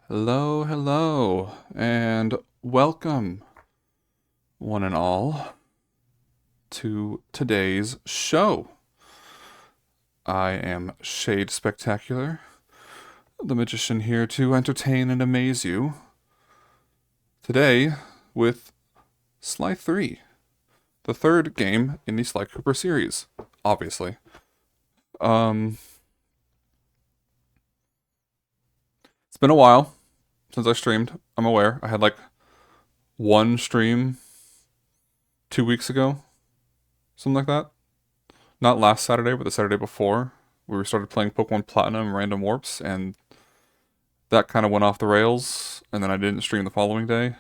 Hello, hello, and welcome, one and all, to today's show. I am Shade Spectacular, the magician here to entertain and amaze you. Today, with Sly 3, the third game in the Sly Cooper series, obviously. It's been a while since I streamed. I'm aware. I had like one stream 2 weeks ago, something like that. Not last Saturday, but the Saturday before. We started playing Pokemon Platinum Random Warps, and that kind of went off the rails, and then I didn't stream the following day.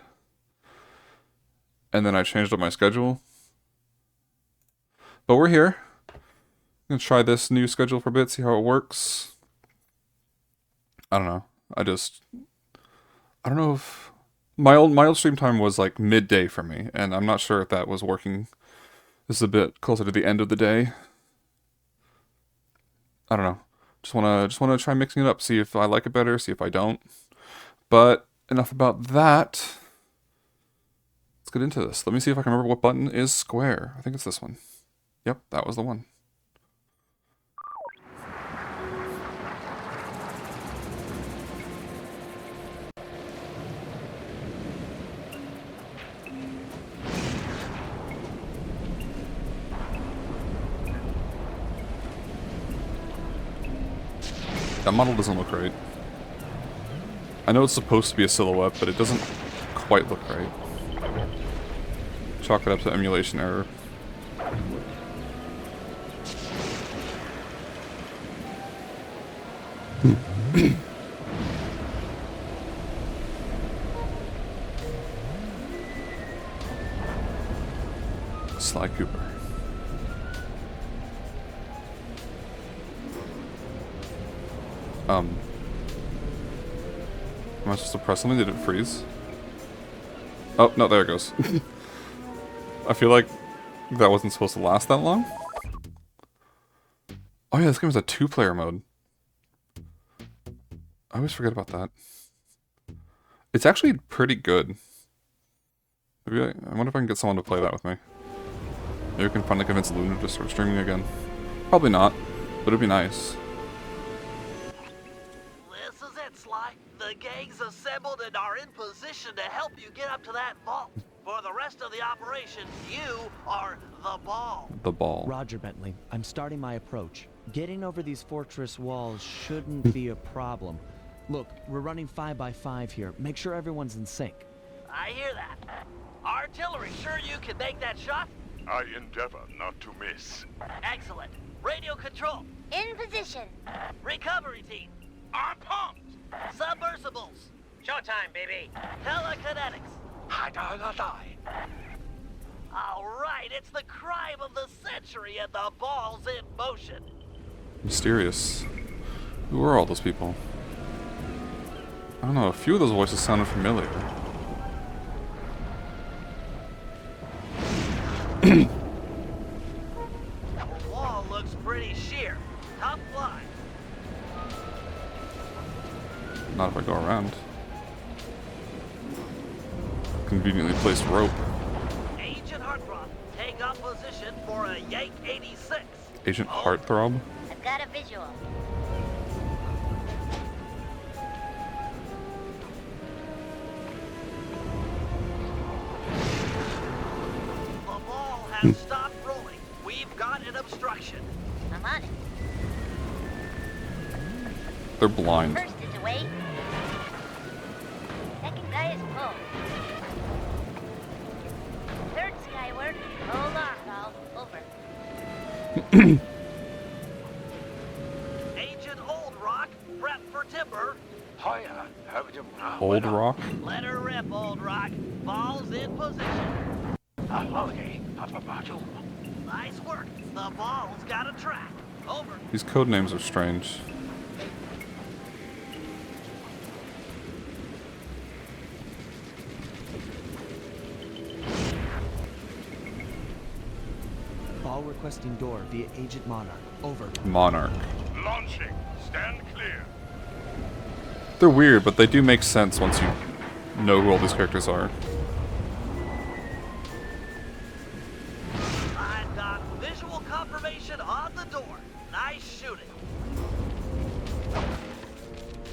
And then I changed up my schedule. But we're here. I'm going to try this new schedule for a bit, see how it works. I don't know. I don't know if... My old stream time was like midday for me, and I'm not sure if that was working. This is a bit closer to the end of the day. I don't know. Just wanna try mixing it up, see if I like it better, see if I don't. But enough about that. Let's get into this. Let me see if I can remember what button is square. I think it's this one. Yep, that was the one. That model doesn't look right. I know it's supposed to be a silhouette, but it doesn't quite look right. Chalk it up to emulation error. Sly Cooper. Am I supposed to press something? Did it freeze? Oh, no, there it goes. I feel like that wasn't supposed to last that long. Oh yeah, this game is a two-player mode. I always forget about that. It's actually pretty good. Maybe I wonder if I can get someone to play that with me. Maybe we can finally convince Luna to start streaming again. Probably not, but it'd be nice. This is it, Sly. The gang's assembled and are in position to help you get up to that vault. For the rest of the operation, you are the ball. The ball. Roger, Bentley. I'm starting my approach. Getting over these fortress walls shouldn't be a problem. Look, we're running 5x5 here. Make sure everyone's in sync. I hear that. Artillery, sure you can make that shot? I endeavor not to miss. Excellent. Radio control. In position. Recovery team. I'm pumped! Submersibles. Showtime, baby. Telekinetics. Hi-di-la-di. All right, it's the crime of the century and the ball's in motion. Mysterious. Who are all those people? I don't know, a few of those voices sounded familiar. The wall looks pretty sheer. Tough line. Not if I go around. Conveniently placed rope. Agent Heartthrob, take up position for a Yank 86. Agent Heartthrob? I've got a visual. The ball has stopped rolling. We've got an obstruction. I'm on it. They're blind. First is away. Second guy is pulled. Third skyward. Hold on, pal. Over. Agent Old Rock, prep for timber. Hiya, how do you Old Rock? Let her rip, Old Rock. Ball's in position. Nice work. The ball's got a track. Over. These code names are strange. Ball requesting door via Agent Monarch. Over. Monarch. Launching. Stand clear. They're weird, but they do make sense once you know who all these characters are. I've got visual confirmation on the door. Nice shooting.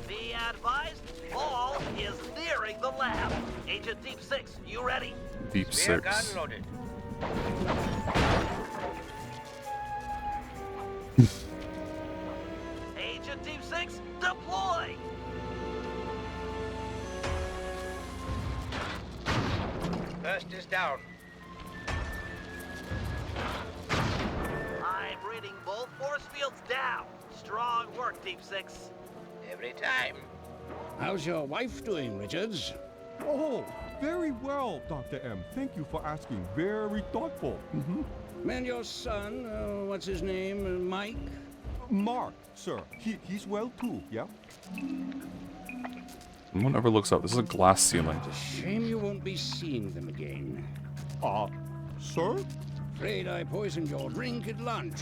Be advised, ball is nearing the lab. Agent Deep 6, you ready? Deep Spear 6. gun loaded. Agent Deep 6, deploy! First is down. I'm reading both force fields down. Strong work, Deep 6. Every time. How's your wife doing, Richards? Oh, very well, Dr. M. Thank you for asking. Very thoughtful. And your son, what's his name, Mike? Mark, sir. He's well too, yeah? No one ever looks up. This is a glass ceiling. Shame you won't be seeing them again. Sir? Afraid I poisoned your drink at lunch.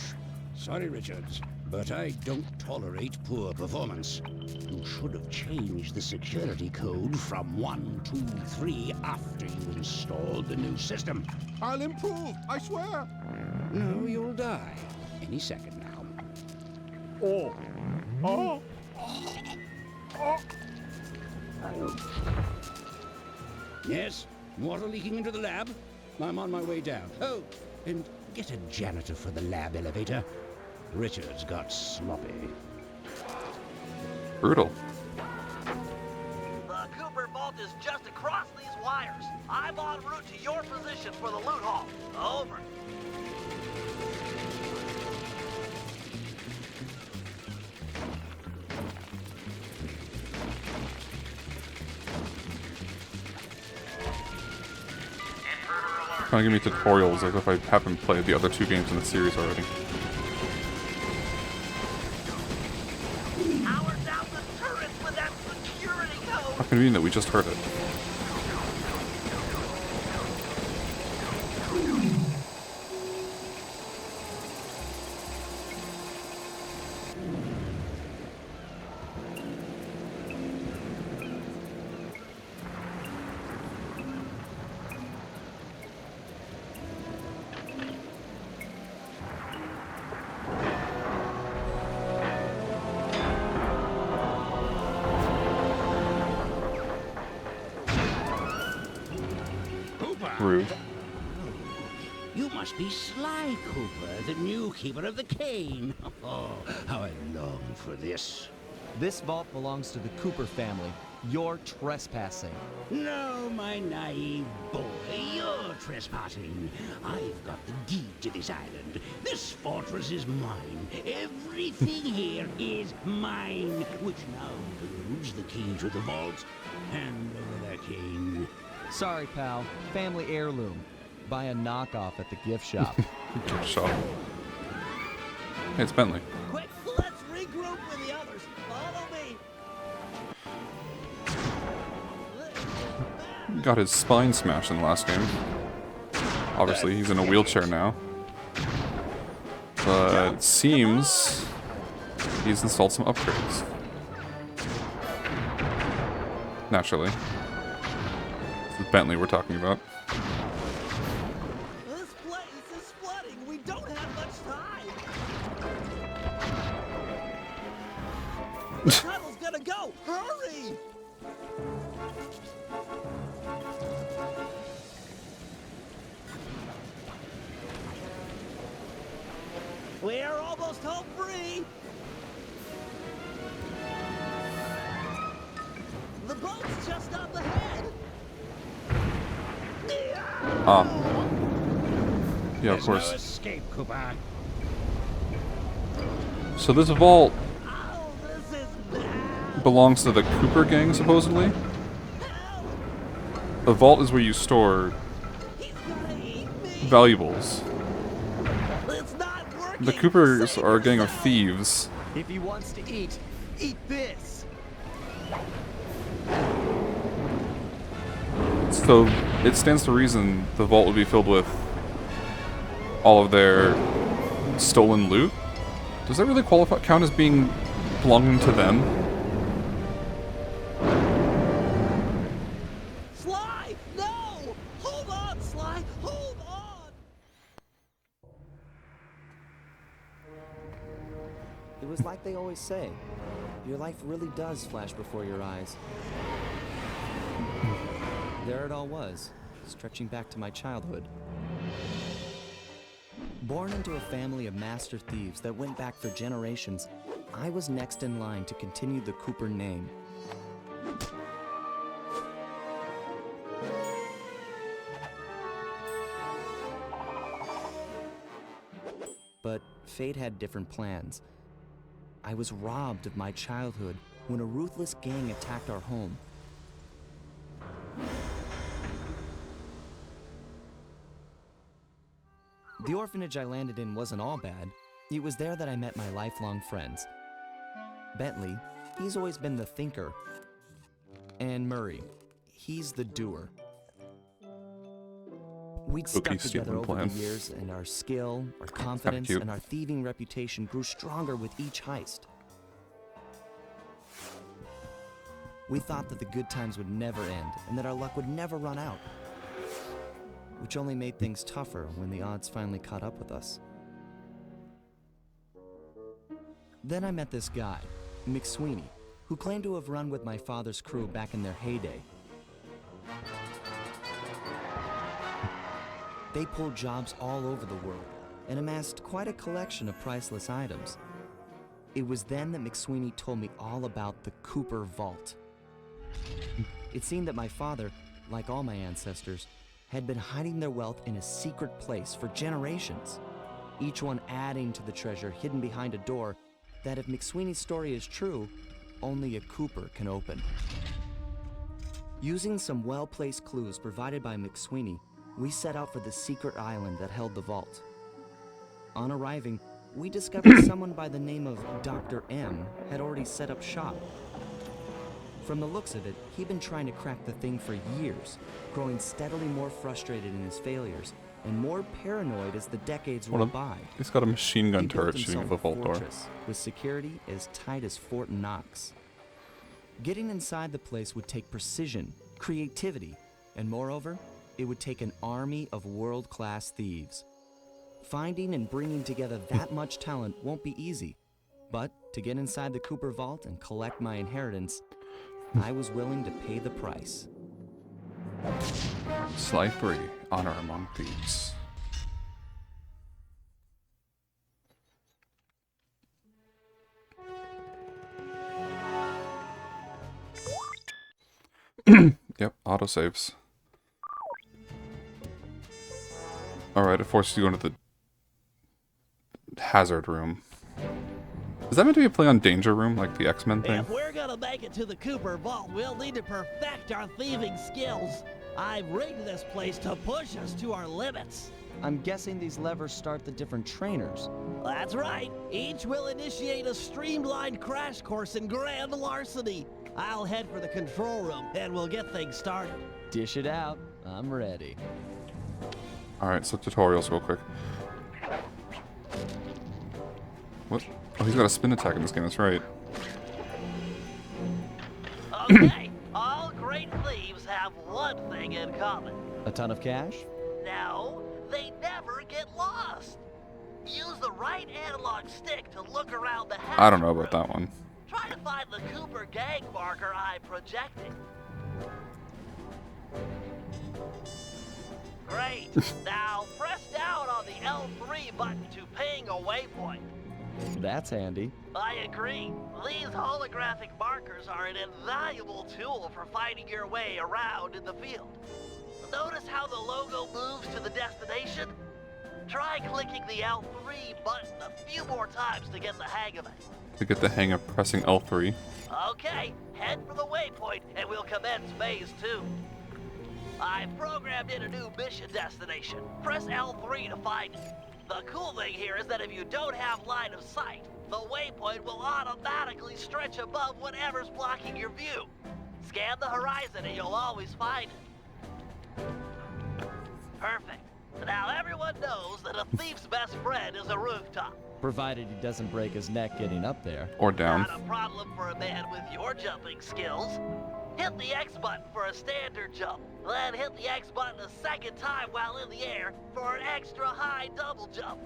Sorry, Richards, but I don't tolerate poor performance. You should have changed the security code from 123 after you installed the new system. I'll improve, I swear. No, you'll die. Any second now. Oh. Oh. Yes? Water leaking into the lab? I'm on my way down. Oh, and get a janitor for the lab elevator. Richards got sloppy. Brutal. The Cooper vault is just across these wires. I'm en route to your position for the loot haul. Over. Trying to give me tutorials as if I haven't played the other 2 games in the series already. Power down the turrets with that security code. How convenient that we just heard it. Rude. You must be Sly Cooper, the new keeper of the cane. Oh, how I long for this. This vault belongs to the Cooper family. You're trespassing. No, my naive boy, you're trespassing. I've got the deed to this island. This fortress is mine. Everything here is mine, which now includes the key to the vault. Hand over that cane. Sorry, pal. Family heirloom. Buy a knockoff at the gift shop. Gift shop. Hey, it's Bentley. Quick, let's regroup with the others. Follow me. Got his spine smashed in the last game. Obviously, he's in a wheelchair now. But it seems he's installed some upgrades. Naturally. This is Bentley we're talking about. This place is flooding. We don't have much time. The tunnel's gonna go. Hurry! We're almost home free. The boat's just up ahead. Ah. Yeah, of There's no course. escape, Cooper. So this vault Oh, this is bad. belongs to the Cooper gang, supposedly. The vault is where you store He's gonna eat me. valuables. It's not working. The Coopers Save are a gang of yourself. thieves. If he wants to eat this. So it stands to reason the vault would be filled with all of their stolen loot. Does that really count as being belonging to them? It was like they always say, your life really does flash before your eyes. There it all was, stretching back to my childhood. Born into a family of master thieves that went back for generations, I was next in line to continue the Cooper name. But fate had different plans. I was robbed of my childhood when a ruthless gang attacked our home. The orphanage I landed in wasn't all bad. It was there that I met my lifelong friends. Bentley, he's always been the thinker. And Murray, he's the doer. We'd stuck Cookie together stealing over plan. the years, and our skill, our confidence, cute. and our thieving reputation grew stronger with each heist. We thought that the good times would never end, and that our luck would never run out. Which only made things tougher when the odds finally caught up with us. Then I met this guy, McSweeney, who claimed to have run with my father's crew back in their heyday. They pulled jobs all over the world and amassed quite a collection of priceless items. It was then that McSweeney told me all about the Cooper Vault. It seemed that my father, like all my ancestors, had been hiding their wealth in a secret place for generations, each one adding to the treasure hidden behind a door that, if McSweeney's story is true, only a Cooper can open. Using some well-placed clues provided by McSweeney, we set out for the secret island that held the vault. On arriving, we discovered someone by the name of Dr. M had already set up shop. From the looks of it, he'd been trying to crack the thing for years, growing steadily more frustrated in his failures and more paranoid as the decades rolled by. He's got a machine gun He built turret shooting at himself the a vault door. fortress with security as tight as Fort Knox. Getting inside the place would take precision, creativity, and moreover, it would take an army of world-class thieves. Finding and bringing together that much talent won't be easy, but to get inside the Cooper Vault and collect my inheritance, I was willing to pay the price. Slide 3, Honor Among Thieves. Yep, autosaves. Alright, it forces you to go into the hazard room. Is that meant to be a play on Danger Room, like the X-Men thing? If we're gonna make it to the Cooper Vault, we'll need to perfect our thieving skills. I've rigged this place to push us to our limits. I'm guessing these levers start the different trainers. That's right. Each will initiate a streamlined crash course in grand larceny. I'll head for the control room, and we'll get things started. Dish it out. I'm ready. Alright, so tutorials real quick. What? Oh, he's got a spin attack in this game, that's right. Okay, all great thieves have one thing in common. A ton of cash? No, they never get lost. Use the right analog stick to look around the house. I don't know about that one. Try to find the Cooper gang marker I projected. Great. Now press down on the L3 button to ping a waypoint. That's handy. I agree. These holographic markers are an invaluable tool for finding your way around in the field. Notice how the logo moves to the destination? Try clicking the L3 button a few more times to get the hang of it. To get the hang of pressing L3. Okay, head for the waypoint and we'll commence phase 2. I've programmed in a new mission destination. Press L3 to find it. The cool thing here is that if you don't have line of sight, the waypoint will automatically stretch above whatever's blocking your view. Scan the horizon and you'll always find it. Perfect. Now everyone knows that a thief's best friend is a rooftop. Provided he doesn't break his neck getting up there. Or down. Not a problem for a man with your jumping skills. Hit the X button for a standard jump, then hit the X button a second time while in the air for an extra high double jump.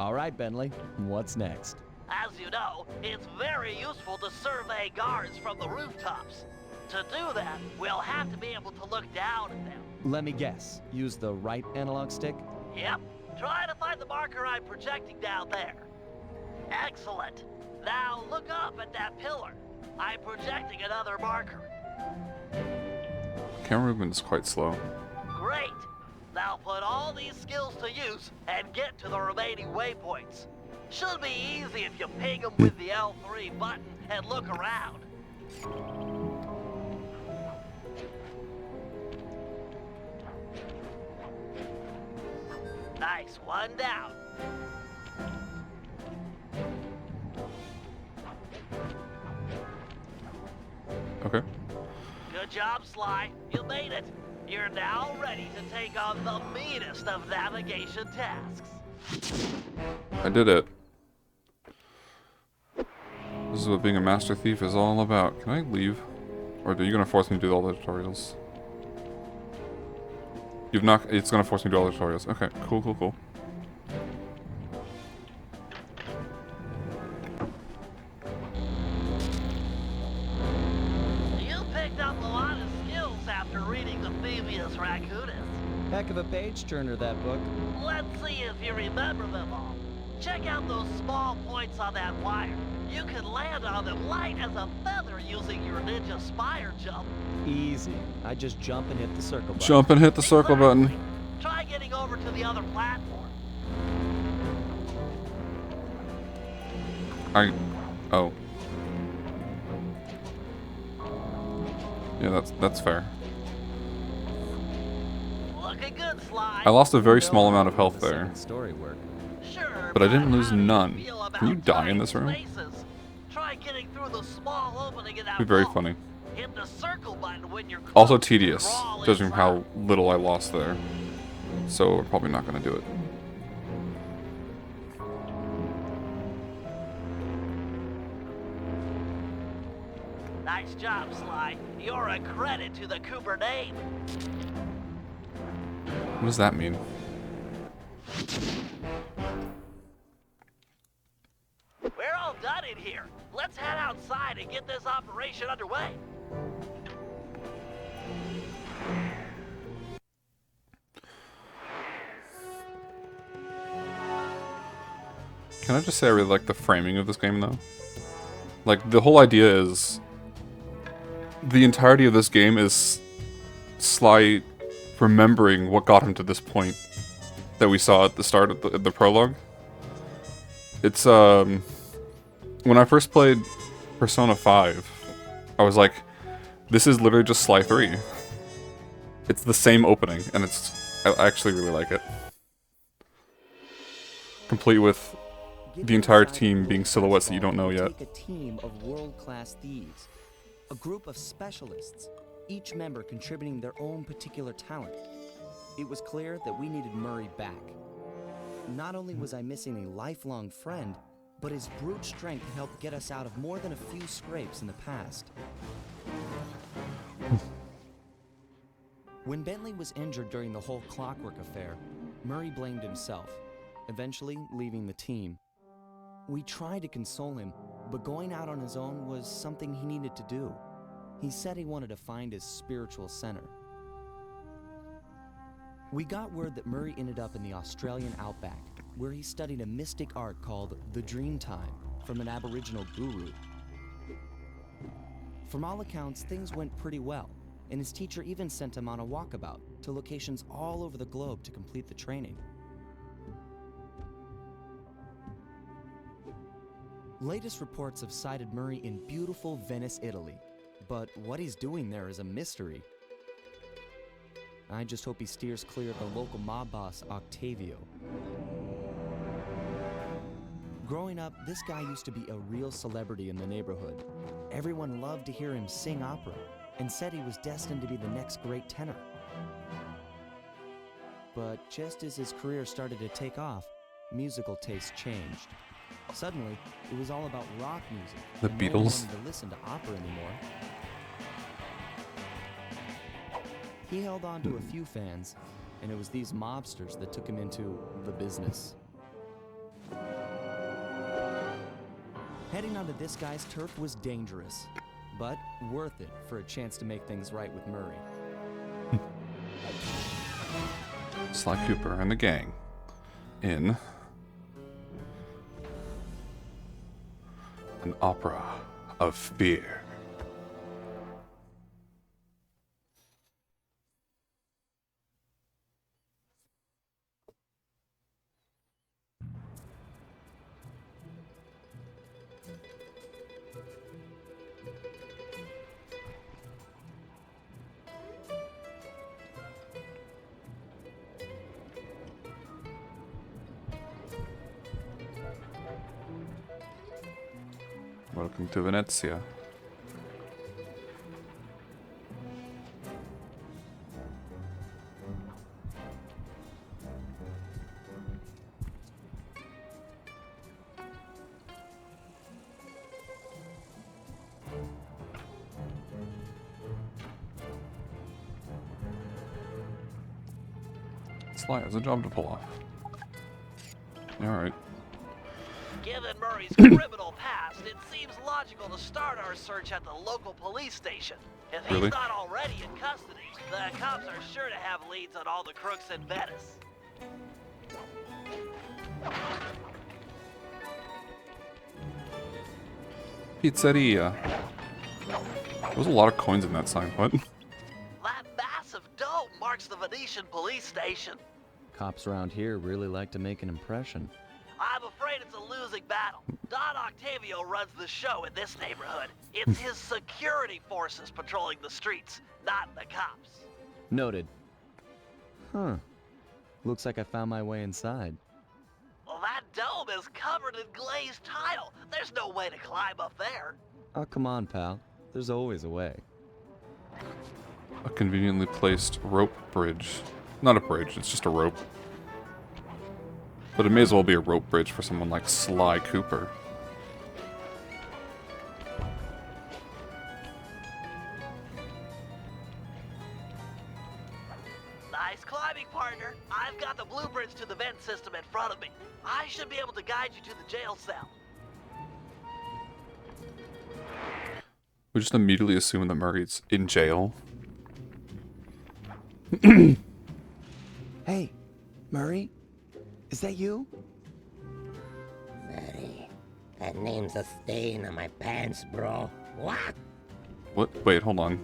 All right, Bentley, what's next? As you know, it's very useful to survey guards from the rooftops. To do that, we'll have to be able to look down at them. Let me guess. Use the right analog stick? Yep. Try to find the marker I'm projecting down there. Excellent. Now look up at that pillar. I'm projecting another marker. Camera movement is quite slow. Great. Now put all these skills to use and get to the remaining waypoints. Should be easy if you ping them with the L3 button and look around. Nice, one down. Okay. Good job, Sly. You made it. You're now ready to take on the meanest of navigation tasks. I did it. This is what being a master thief is all about. Can I leave? Or are you gonna force me to do all the tutorials? You've not. It's gonna force me to do all the tutorials. Okay, cool, cool, cool. You picked up a lot of skills after reading the Thieves Raccoonus. Heck of a page turner, that book. Let's see if you remember them all. Check out those small points on that wire. You can land on them light as a feather using your ninja spire jump. Easy. I just jump and hit the circle button. Jump and hit the circle button. Exactly. Try getting over to the other platform. Oh. Yeah, that's fair. Looking good, Sly. I lost a very small amount of health there. Story work. Sure, But I didn't lose how do you none. feel Can you about die in giant this room? spaces? Try getting through the small opening in that Be very wall. funny. Hit the circle button when you're close Also and tedious, crawl judging inside. how little I lost there. So we're probably not gonna do it. Nice job, Sly. You're a credit to the Cooper name. What does that mean? We're all done in here. Let's head outside and get this operation underway. Can I just say I really like the framing of this game, though? Like, the whole idea is... The entirety of this game is Sly remembering what got him to this point that we saw at the start of the prologue. It's, when I first played Persona 5, I was like, this is literally just Sly 3. It's the same opening, and I actually really like it. Complete with the entire team being silhouettes that you don't know yet. Take a team of world-class thieves, a group of specialists, each member contributing their own particular talent. It was clear that we needed Murray back. Not only was I missing a lifelong friend, but his brute strength helped get us out of more than a few scrapes in the past. When Bentley was injured during the whole clockwork affair, Murray blamed himself, eventually leaving the team. We tried to console him, but going out on his own was something he needed to do. He said he wanted to find his spiritual center. We got word that Murray ended up in the Australian outback, where he studied a mystic art called the Dreamtime from an Aboriginal guru. From all accounts, things went pretty well, and his teacher even sent him on a walkabout to locations all over the globe to complete the training. Latest reports have cited Murray in beautiful Venice, Italy, but what he's doing there is a mystery. I just hope he steers clear of the local mob boss, Octavio. Growing up, this guy used to be a real celebrity in the neighborhood. Everyone loved to hear him sing opera and said he was destined to be the next great tenor. But just as his career started to take off, musical tastes changed. Suddenly, it was all about rock music. The and no one Beatles? wanted to listen to opera anymore. He held on to a few fans, and it was these mobsters that took him into the business. Heading onto this guy's turf was dangerous, but worth it for a chance to make things right with Murray. Sly Cooper and the gang in an opera of fear. Welcome to Venezia. Sly has a job to pull off. Alright. Given Murray's criminal past, it seems logical to start our search at the local police station. If he's Really? not already in custody, the cops are sure to have leads on all the crooks in Venice. Pizzeria. There's a lot of coins in that sign. What? That massive dome marks the Venetian police station. Cops around here really like to make an impression. I'm afraid it's a losing battle. Don Octavio runs the show in this neighborhood. It's his security forces patrolling the streets, not the cops. Noted. Huh. Looks like I found my way inside. Well, that dome is covered in glazed tile. There's no way to climb up there. Oh, come on, pal. There's always a way. A conveniently placed rope bridge. Not a bridge, it's just a rope. But it may as well be a rope bridge for someone like Sly Cooper. Nice climbing, partner. I've got the blueprints to the vent system in front of me. I should be able to guide you to the jail cell. We just immediately assume that Murray's in jail. Hey, Murray? Is that you? Murray, that name's a stain on my pants, bro. What? What? Wait, hold on.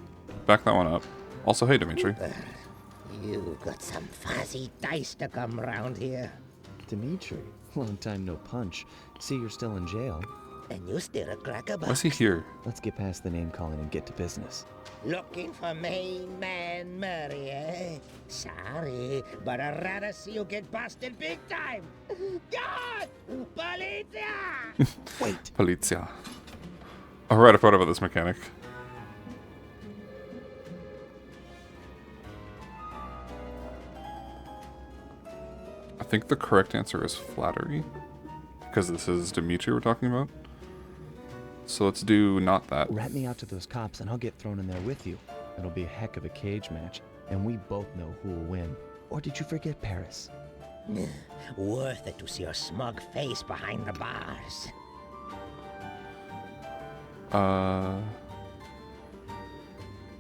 Back that one up. Also, hey, Dimitri. You got some fuzzy dice to come around here. Dimitri. Long time no punch. See, you're still in jail. And you still a cracker Why's he here? Let's get past the name calling and get to business. Looking for main man Murray, eh? Sorry, but I'd rather see you get busted big time. God! Polizia! Wait! Polizia. Alright, I forgot about this mechanic. I think the correct answer is flattery. Because this is Dimitri we're talking about. So let's do not that. Rat me out to those cops and I'll get thrown in there with you. It'll be a heck of a cage match, and we both know who will win. Or did you forget Paris? Worth it to see your smug face behind the bars.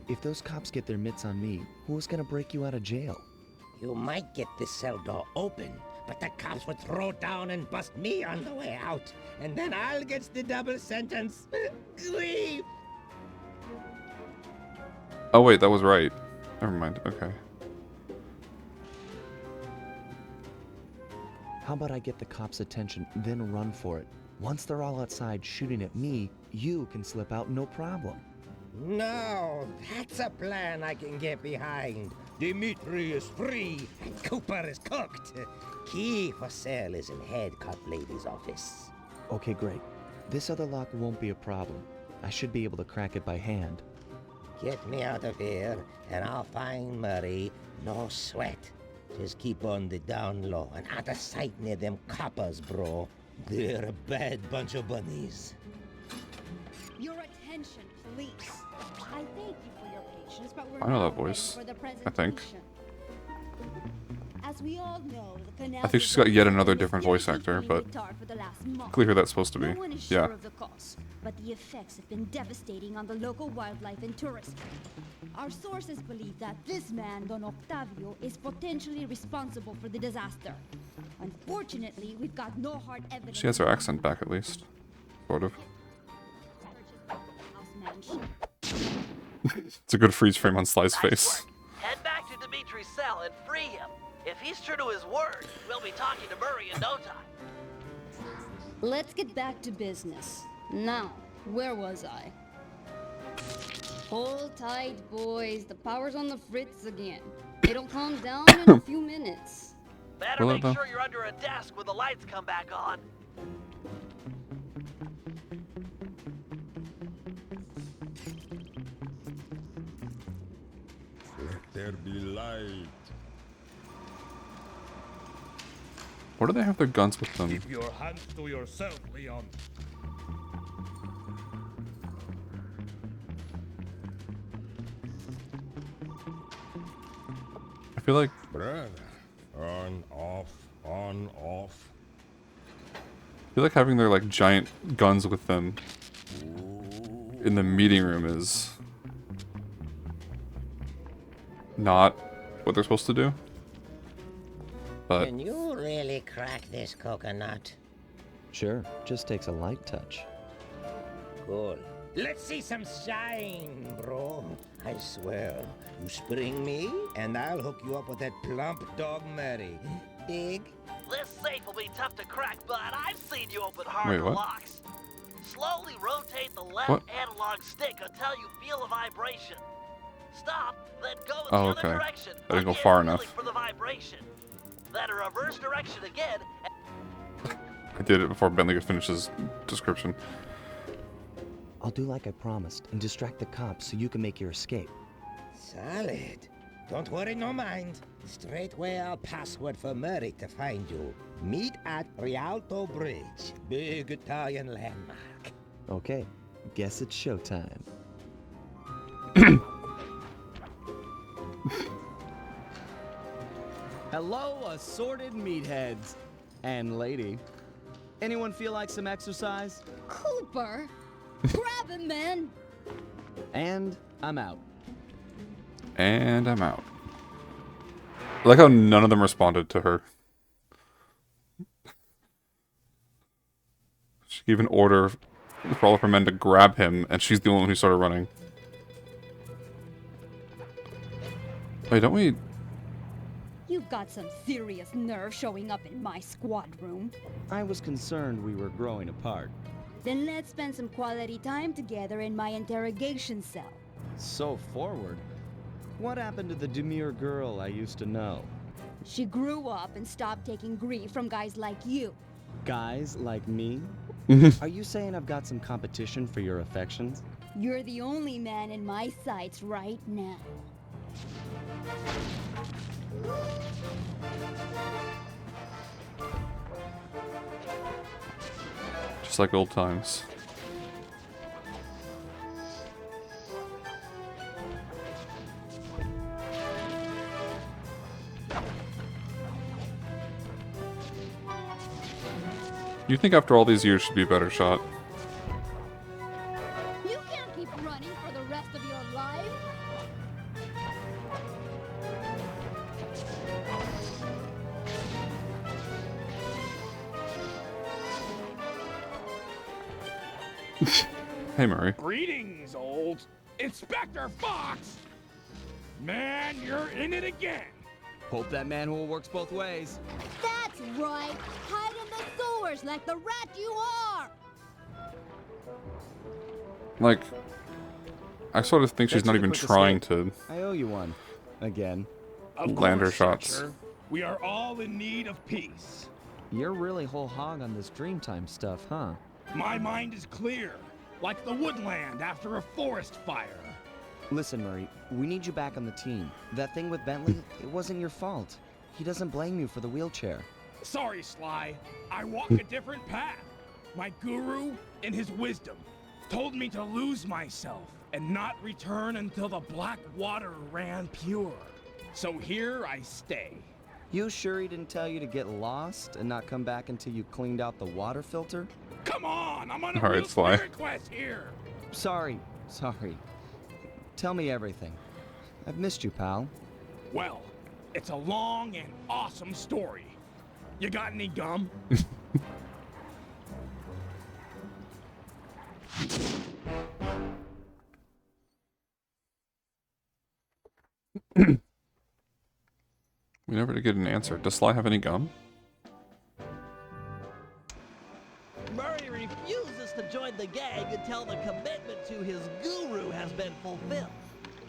If those cops get their mitts on me, who's gonna break you out of jail? You might get this cell door open, but the cops would throw down and bust me on the way out. And then I'll get the double sentence. Grief! Oh wait, that was right. Never mind, okay. How about I get the cops' attention, then run for it? Once they're all outside shooting at me, you can slip out no problem. No, that's a plan I can get behind. Dimitri is free and Cooper is cooked. Key for cell is in head cop lady's office. Okay, great. This other lock won't be a problem. I should be able to crack it by hand. Get me out of here and I'll find Murray. No sweat. Just keep on the down low and out of sight near them coppers, bro. They're a bad bunch of bunnies. Your attention, please. I thank you for your patience, but we're I know now that voice, ready for the I think. presentation. As we all know, the canal I think she's got yet another different voice actor, but clear who that's supposed to be. No one is Yeah. sure of the cause, but the effects have been devastating on the local wildlife and tourism. Our sources believe that this man, Don Octavio, is potentially responsible for the disaster. Unfortunately, we've got no hard evidence. She has her accent back at least. Sort of. It's a good freeze frame on Sly's Nice face. work. Head back to Dimitri's cell and free him. If he's true to his word, we'll be talking to Murray in no time. Let's get back to business. Now, where was I? Hold tight, boys. The power's on the fritz again. It'll calm down in a few minutes. Better Will it make though? sure you're under a desk when the lights come back on. Let there be light. Why do they have their guns with them? Keep your hands to yourself, Leon. I feel like Brother. On, off, on, off. I feel like having their like giant guns with them in the meeting room is not what they're supposed to do. But Can you really crack this coconut? Sure, just takes a light touch. Cool. Let's see some shine, bro. I swear, you spring me, and I'll hook you up with that plump dog Mary. Dig? This safe will be tough to crack, but I've seen you open harder Wait, what? locks. Slowly rotate the left What? analog stick until you feel a vibration. Stop, then go in Oh, the okay. other direction. I didn't go again, far feeling enough. for the vibration. Then a reverse direction again. I did it before Bentley could finish his description. I'll do like I promised and distract the cops so you can make your escape. Solid. Don't worry, no mind. Straightway I'll password for Murray to find you. Meet at Rialto Bridge. Big Italian landmark. Okay, guess it's showtime. Hello, assorted meatheads. And lady. Anyone feel like some exercise? Cooper! Grab him, man! And I'm out. And I'm out. I like how none of them responded to her. She gave an order for all of her men to grab him, and she's the only one who started running. Wait, don't we... You've got some serious nerve showing up in my squad room. I was concerned we were growing apart. Then let's spend some quality time together in my interrogation cell. So forward. What happened to the demure girl I used to know? She grew up and stopped taking grief from guys like you. Guys like me? Are you saying I've got some competition for your affections? You're the only man in my sights right now. Just like old times. You think after all these years she'd be a better shot? You can't keep running for the rest of your life. Hey, Murray. Greetings, old Inspector Fox! Man, you're in it again! Hope that manhole works both ways. That's right. Hide in the sewers like the rat you are. Like, I sort of think she's Thanks not for the even quick trying escape. to I owe you one. Again. Of land her course, shots. Searcher. We are all in need of peace. You're really whole hog on this Dreamtime stuff, huh? My mind is clear, like the woodland after a forest fire. Listen, Murray, we need you back on the team. That thing with Bentley, it wasn't your fault. He doesn't blame you for the wheelchair. Sorry, Sly. I walk a different path. My guru, in his wisdom, told me to lose myself and not return until the black water ran pure. So here I stay, You sure he didn't tell you to get lost and not come back until you cleaned out the water filter? Come on, I'm on a All right, real Sly. spirit quest here. Sorry. Tell me everything. I've missed you, pal. Well, it's a long and awesome story. You got any gum? We never did get an answer. Does Sly have any gum? Murray refuses to join the gang until the commitment to his guru has been fulfilled.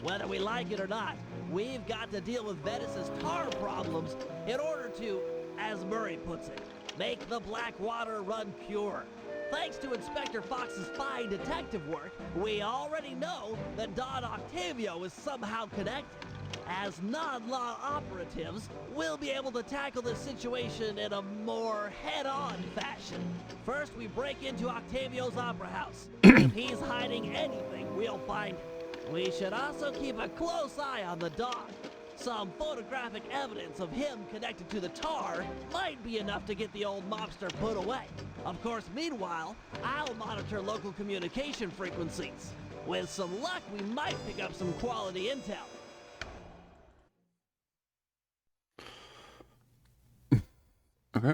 Whether we like it or not, we've got to deal with Venice's tar problems in order to, as Murray puts it, make the black water run pure. Thanks to Inspector Fox's fine detective work, we already know that Don Octavio is somehow connected. As non-law operatives, we'll be able to tackle this situation in a more head-on fashion. First, we break into Octavio's opera house. If he's hiding anything, we'll find it. We should also keep a close eye on the dog. Some photographic evidence of him connected to the tar might be enough to get the old mobster put away. Of course, meanwhile, I'll monitor local communication frequencies. With some luck, we might pick up some quality intel. Okay.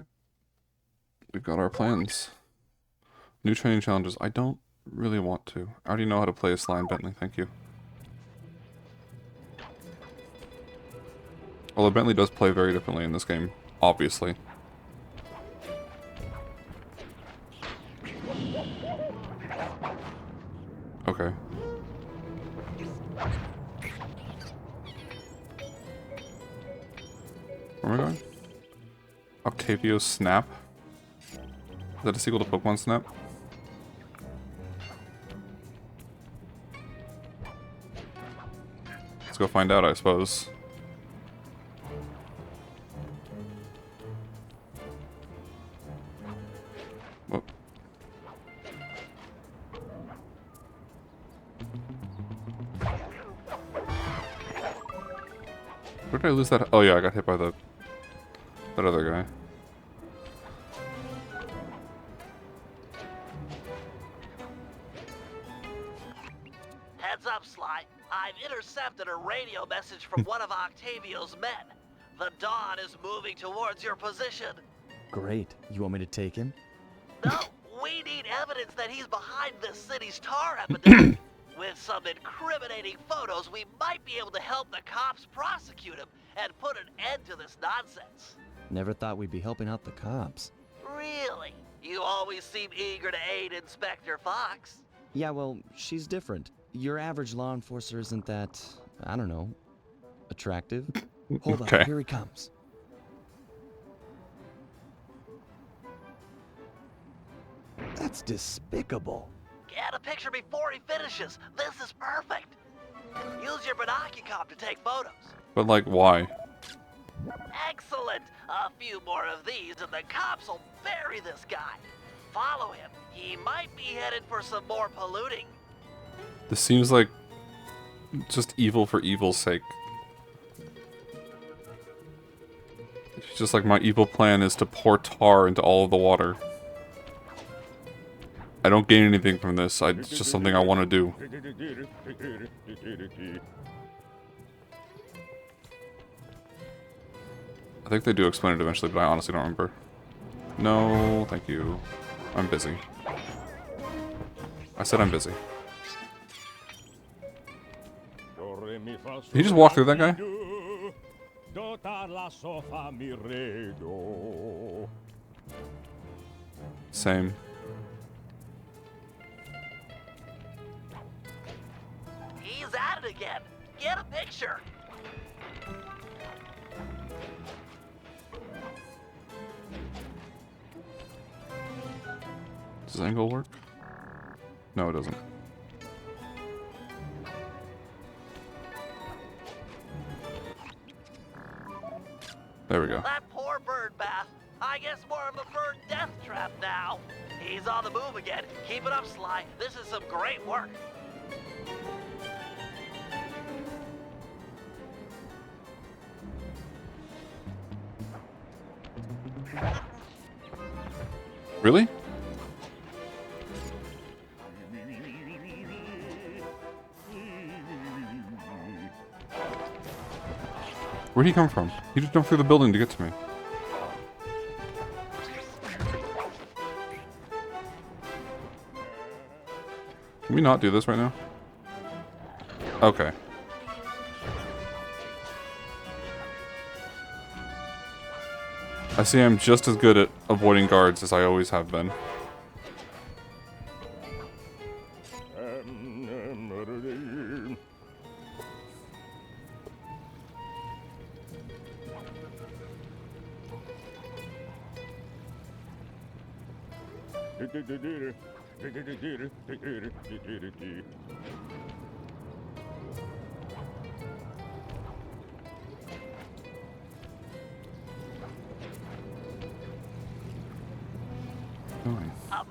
We've got our plans. New training challenges. I don't really want to. I already know how to play as Sly and Bentley, thank you. Although Bentley does play very differently in this game, obviously. Okay. Where am I going? Octavio Snap? Is that a sequel to Pokemon Snap? Let's go find out, I suppose. Whoa. Where did I lose that? Oh yeah, I got hit by that other guy. Heads up, Sly. I've intercepted a radio message from one of Octavio's men. The Dawn is moving towards your position. Great. You want me to take him? No, we need evidence that he's behind this city's tar epidemic. With some incriminating photos, we might be able to help the cops prosecute him and put an end to this nonsense. Never thought we'd be helping out the cops. Really? You always seem eager to aid Inspector Fox. Yeah, well, she's different. Your average law enforcer isn't that, I don't know, attractive. Hold Okay. on, here he comes. That's despicable. Get a picture before he finishes. This is perfect. Use your binoculocop to take photos. But like, why? Excellent. A few more of these and the cops will bury this guy. Follow him. He might be headed for some more polluting. This seems like just evil for evil's sake. It's just like my evil plan is to pour tar into all of the water. I don't gain anything from this. It's just something I want to do. I think they do explain it eventually, but I honestly don't remember. No, thank you. I'm busy. I said I'm busy. Did he just walk through that guy? Same. He's at it again. Get a picture. Does this angle work? No, it doesn't. There we go. That poor bird bath. I guess more of a bird death trap now. He's on the move again. Keep it up, Sly. This is some great work. Really? Where'd he come from? He just jumped through the building to get to me. Can we not do this right now? Okay. I see I'm just as good at avoiding guards as I always have been.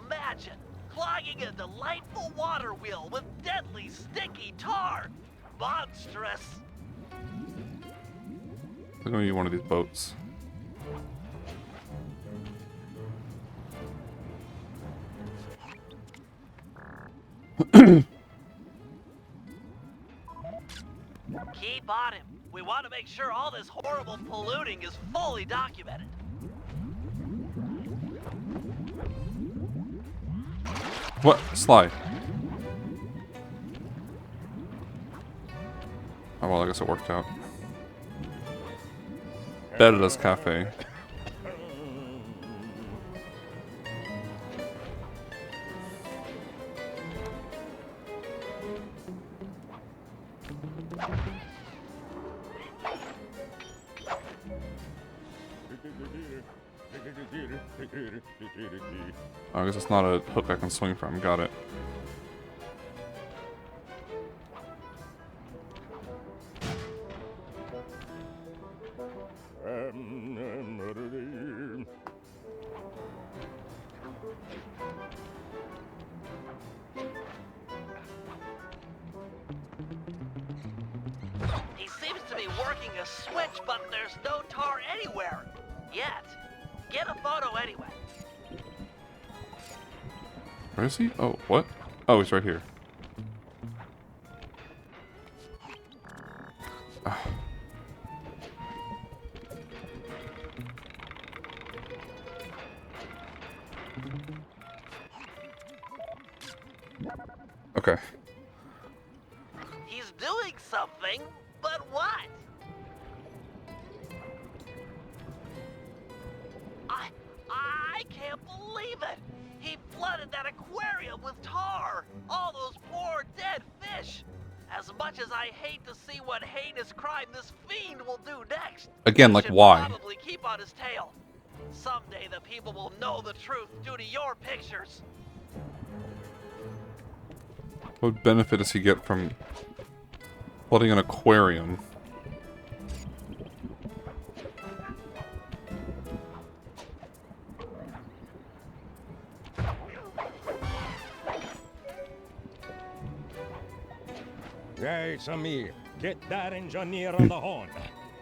Imagine clogging a delightful water wheel with deadly sticky tar. Monstrous. I'm gonna need one of these boats. Keep on him. We want to make sure all this horrible polluting is fully documented. What? Sly. Oh well, I guess it worked out. Betta's Cafe. Oh, I guess it's not a hook I can swing from. Got it. He seems to be working a switch, but there's no tar anywhere. Yet. Get a photo anyway. Where is he? Oh, what? Oh, he's right here. Ah. Okay. He's doing something, but what? I can't believe it! He flooded that aquarium with tar! All those poor dead fish! As much as I hate to see what heinous crime this fiend will do next, Again, he like, should why? probably keep on his tail. Someday the people will know the truth due to your pictures. What benefit does he get from flooding an aquarium? Hey, it's me. Get that engineer on the horn.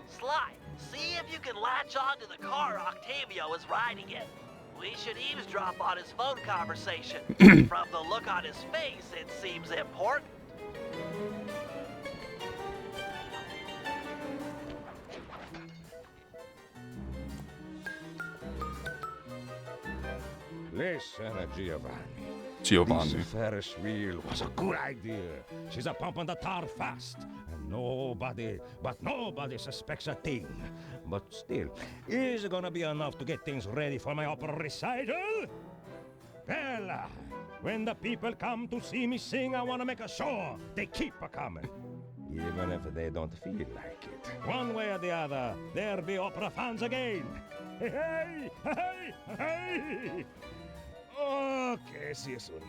Sly, see if you can latch on to the car Octavio is riding in. We should eavesdrop on his phone conversation. From the look on his face, it seems important. Listen, Giovanni. Giovanni. This Ferris wheel was a good idea. She's a pumping the tar fast. And nobody suspects a thing. But still, is it gonna be enough to get things ready for my opera recital? Well, when the people come to see me sing, I wanna make a show. They keep a-coming. Even if they don't feel like it. One way or the other, there'll be opera fans again. Hey, hey, hey, hey. Okay, see you soon.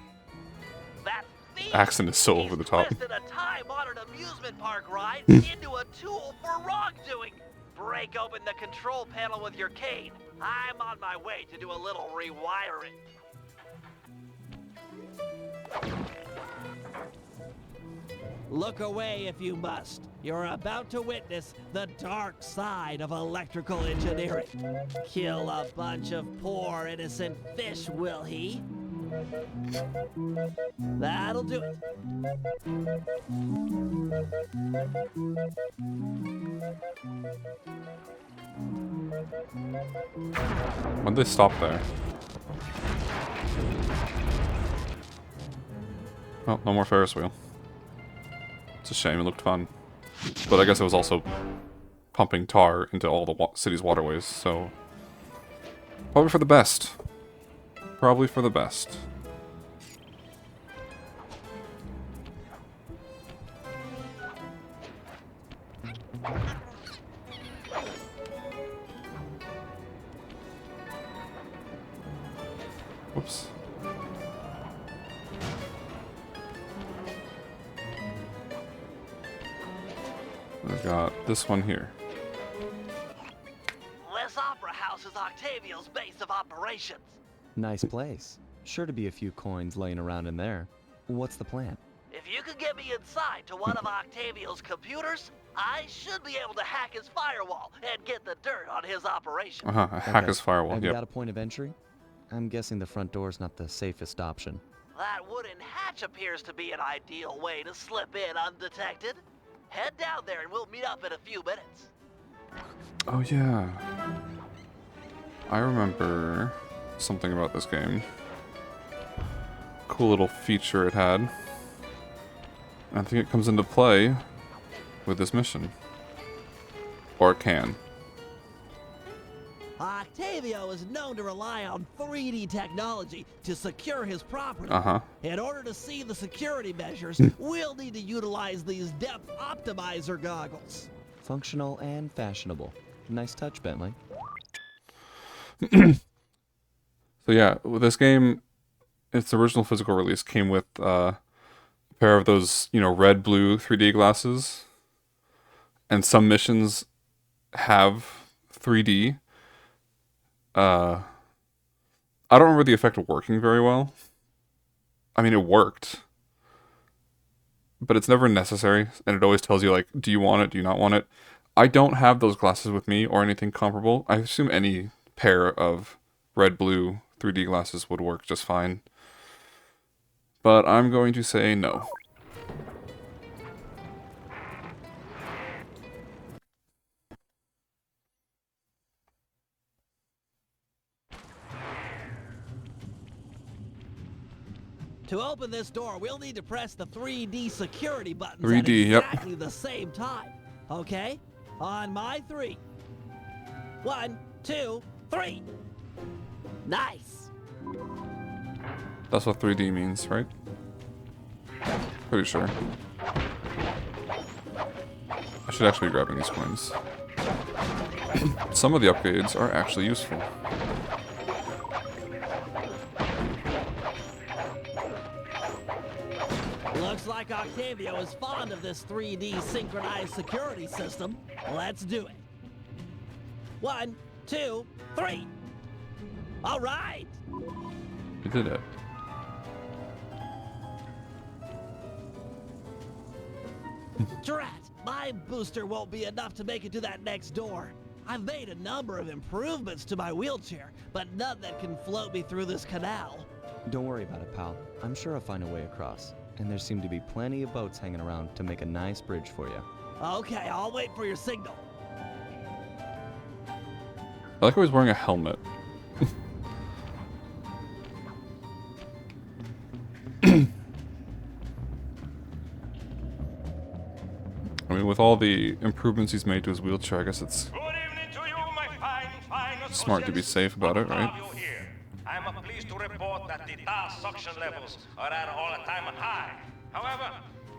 That thief, Accent is so over the top. twisted a time-honored amusement park ride into a tool for wrongdoing. Break open the control panel with your cane. I'm on my way to do a little rewiring. Look away if you must. You're about to witness the dark side of electrical engineering. Kill a bunch of poor innocent fish, will he? That'll do it. When'd they stop there? Oh, no more Ferris wheel. It's a shame, it looked fun. But I guess it was also pumping tar into all the city's waterways, so... Probably for the best. Probably for the best. Whoops. I've got this one here. This opera house is Octavio's base of operations. Nice place. Sure to be a few coins laying around in there. What's the plan? If you could get me inside to one of Octavio's computers, I should be able to hack his firewall and get the dirt on his operation. Hack his firewall, Have you yep. got a point of entry? I'm guessing the front door's not the safest option. That wooden hatch appears to be an ideal way to slip in undetected. Head down there and we'll meet up in a few minutes. Oh yeah. I remember something about this game. Cool little feature it had. I think it comes into play with this mission. Or it can. Octavio is known to rely on 3D technology to secure his property. In order to see the security measures, we'll need to utilize these depth optimizer goggles. Functional and fashionable. Nice touch, Bentley. So yeah, with this game, its original physical release came with a pair of those, you know, red-blue 3D glasses. And some missions have 3D. I don't remember the effect working very well. I mean, it worked. But it's never necessary, and it always tells you, like, do you want it, do you not want it? I don't have those glasses with me, or anything comparable. I assume any pair of red-blue 3D glasses would work just fine. But I'm going to say no. To open this door, we'll need to press the 3D security buttons 3D, at yep. exactly the same time. Okay? On my 3. 1, 2, 3. Nice. That's what 3D means, right? Pretty sure. I should actually be grabbing these coins. Some of the upgrades are actually useful. Looks like Octavio is fond of this 3D synchronized security system. Let's do it. 1, 2, 3. All right. You did it. Drat, my booster won't be enough to make it to that next door. I've made a number of improvements to my wheelchair, but none that can float me through this canal. Don't worry about it, pal. I'm sure I'll find a way across. And there seem to be plenty of boats hanging around to make a nice bridge for you. Okay, I'll wait for your signal. I like how he's wearing a helmet. I mean, with all the improvements he's made to his wheelchair, I guess it's smart to be safe about it, right? I'm pleased to report that the tar suction levels are at an all-time high. However,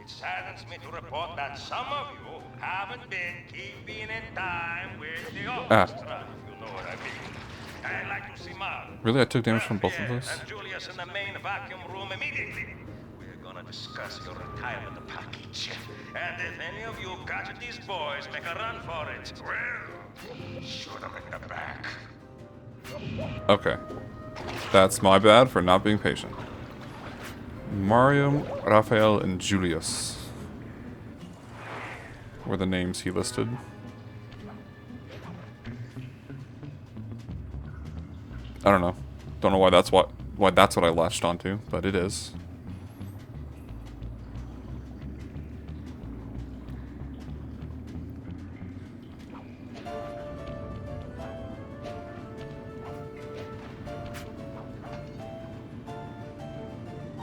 it saddens me to report that some of you haven't been keeping in time with the orchestra, if you know what I mean. I'd like to see Mark. Really? I took damage from both of those? And Julius in the main vacuum room immediately. We're gonna discuss your retirement package. And if any of you catch these boys, make a run for it. Well, shoot them in the back. Okay. That's my bad for not being patient. Mario, Raphael, and Julius. were the names he listed. I don't know. Don't know why that's what I latched onto, but it is.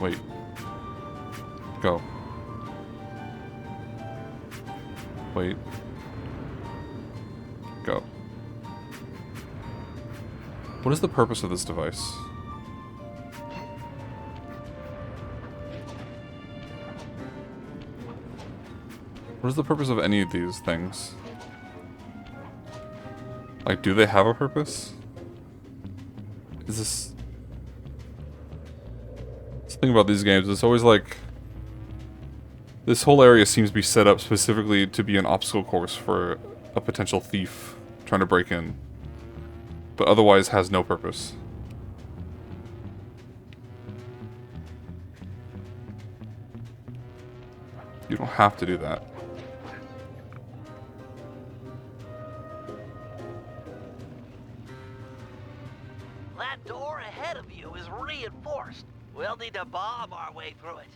Wait. Go. Wait. Go. What is the purpose of this device? What is the purpose of any of these things? Like, do they have a purpose? Is this... This thing about these games, it's always like... This whole area seems to be set up specifically to be an obstacle course for a potential thief trying to break in. But otherwise has no purpose. You don't have to do that. That door ahead of you is reinforced. We'll need to bomb our way through it.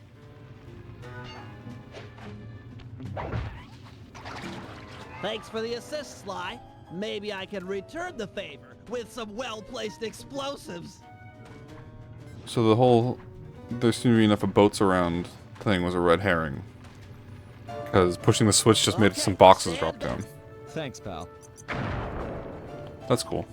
Thanks for the assist, Sly. Maybe I can return the favor with some well-placed explosives. So the whole there seemed to be enough of boats around thing was a red herring. Because pushing the switch just made some boxes drop down. Thanks, pal. That's cool.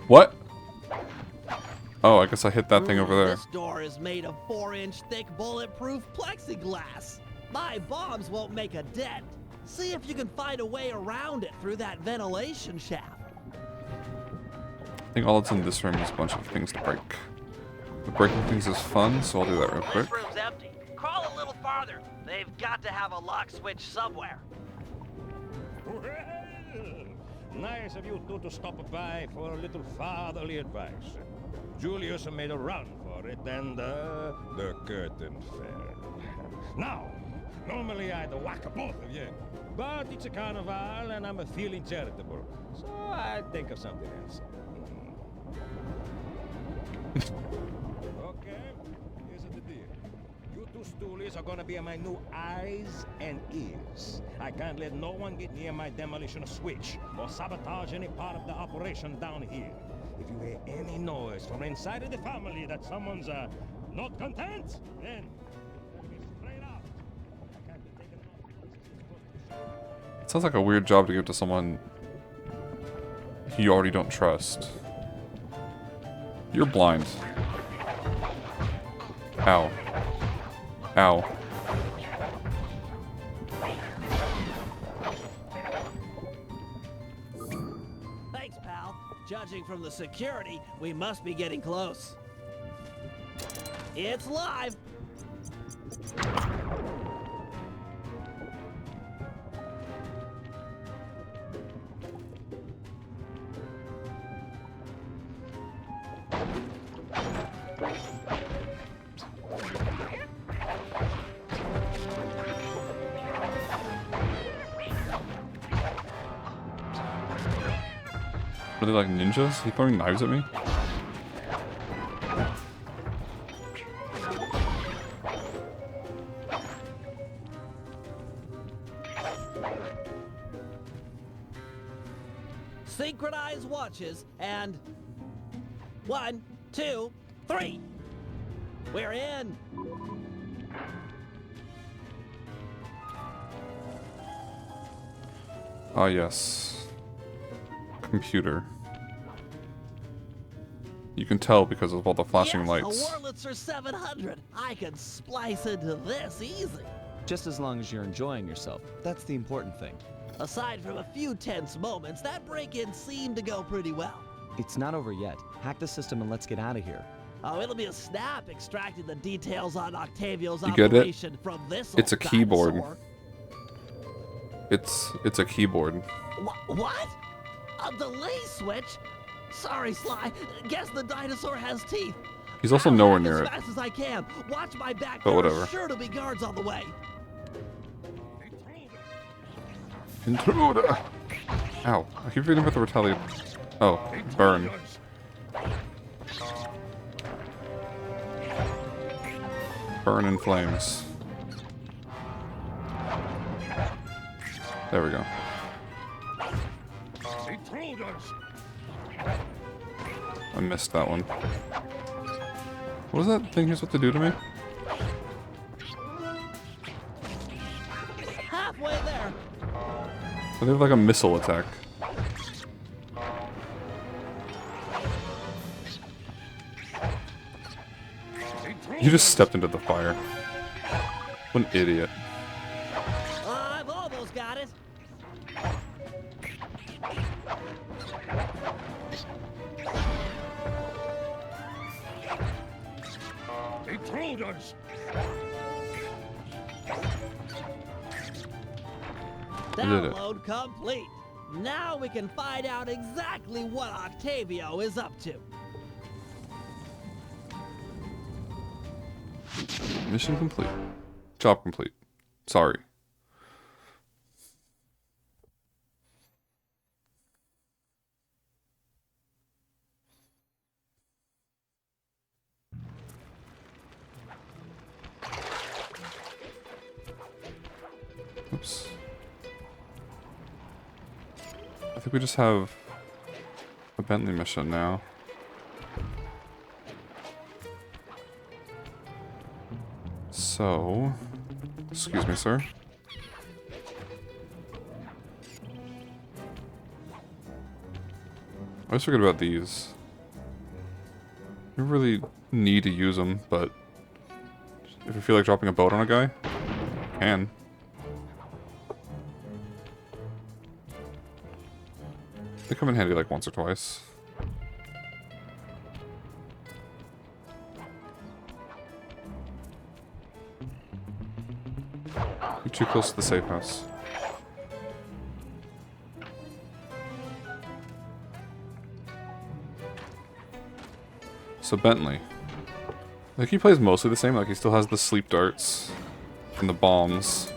What? Oh, I guess I hit that thing over there. This door is made of 4-inch thick bulletproof plexiglass. My bombs won't make a dent. See if you can find a way around it through that ventilation shaft. I think all that's in this room is a bunch of things to break. But breaking things is fun, so I'll do that real quick. This room's empty. Crawl a little farther. They've got to have a lock switch somewhere. Well, nice of you two to stop by for a little fatherly advice. Julius made a run for it, and the curtain fell. Now, normally I'd whack both of you, but it's a carnival and I'm feeling charitable, so I'd think of something else. Okay, here's the deal. You two stoolies are gonna be my new eyes and ears. I can't let no one get near my demolition switch or sabotage any part of the operation down here. If you hear any noise from inside of the family that someone's not content, then be straight out. I can't be taken off. It sounds like a weird job to give to someone you already don't trust. You're blind. Ow. Ow. Thanks, pal. Judging from the security, we must be getting close. It's live. Are they like ninjas? He throwing knives at me? Synchronize watches and 1, 2, 3. We're in. Ah, yes. Computer. You can tell because of all the flashing Yes, lights. a Wurlitzer 700. I can splice into this easy. Just as long as you're enjoying yourself. That's the important thing. Aside from a few tense moments, that break-in seemed to go pretty well. It's not over yet. Hack the system and let's get out of here. Oh, it'll be a snap extracting the details on Octavio's You get it? operation from this It's a old keyboard. dinosaur. It's a keyboard. What? A delay switch? Sorry, Sly. Guess the dinosaur has teeth. He's also I'll nowhere walk near as it. fast as I can. Watch my back. But There are whatever. sure to be guards on the way. Intruder! Ow. I keep reading about the retaliate. Oh, burn. Burn in flames. There we go. I missed that one. What was that thing he was supposed to do to me? Halfway there. They have like a missile attack. You just stepped into the fire. What an idiot. I've almost got it. Intruders! I did it. Download complete. Now we can find out exactly what Octavio is up to. Mission complete. Job complete. Sorry. Oops. I think we just have a Bentley mission now. So, excuse me, sir. I always forget about these. You don't really need to use them, but if you feel like dropping a boat on a guy, you can. They come in handy like once or twice. You're too close to the safe house. So Bentley. I think he plays mostly the same, like he still has the sleep darts and the bombs.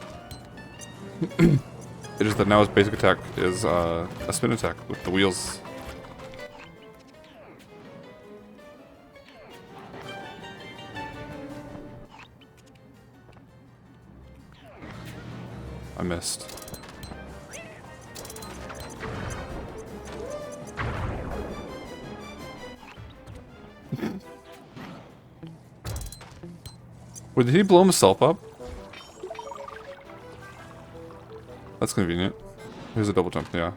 It is that now his basic attack is a spin attack with the wheels. I missed. Wait, did he blow himself up? That's convenient. Here's a double jump, yeah.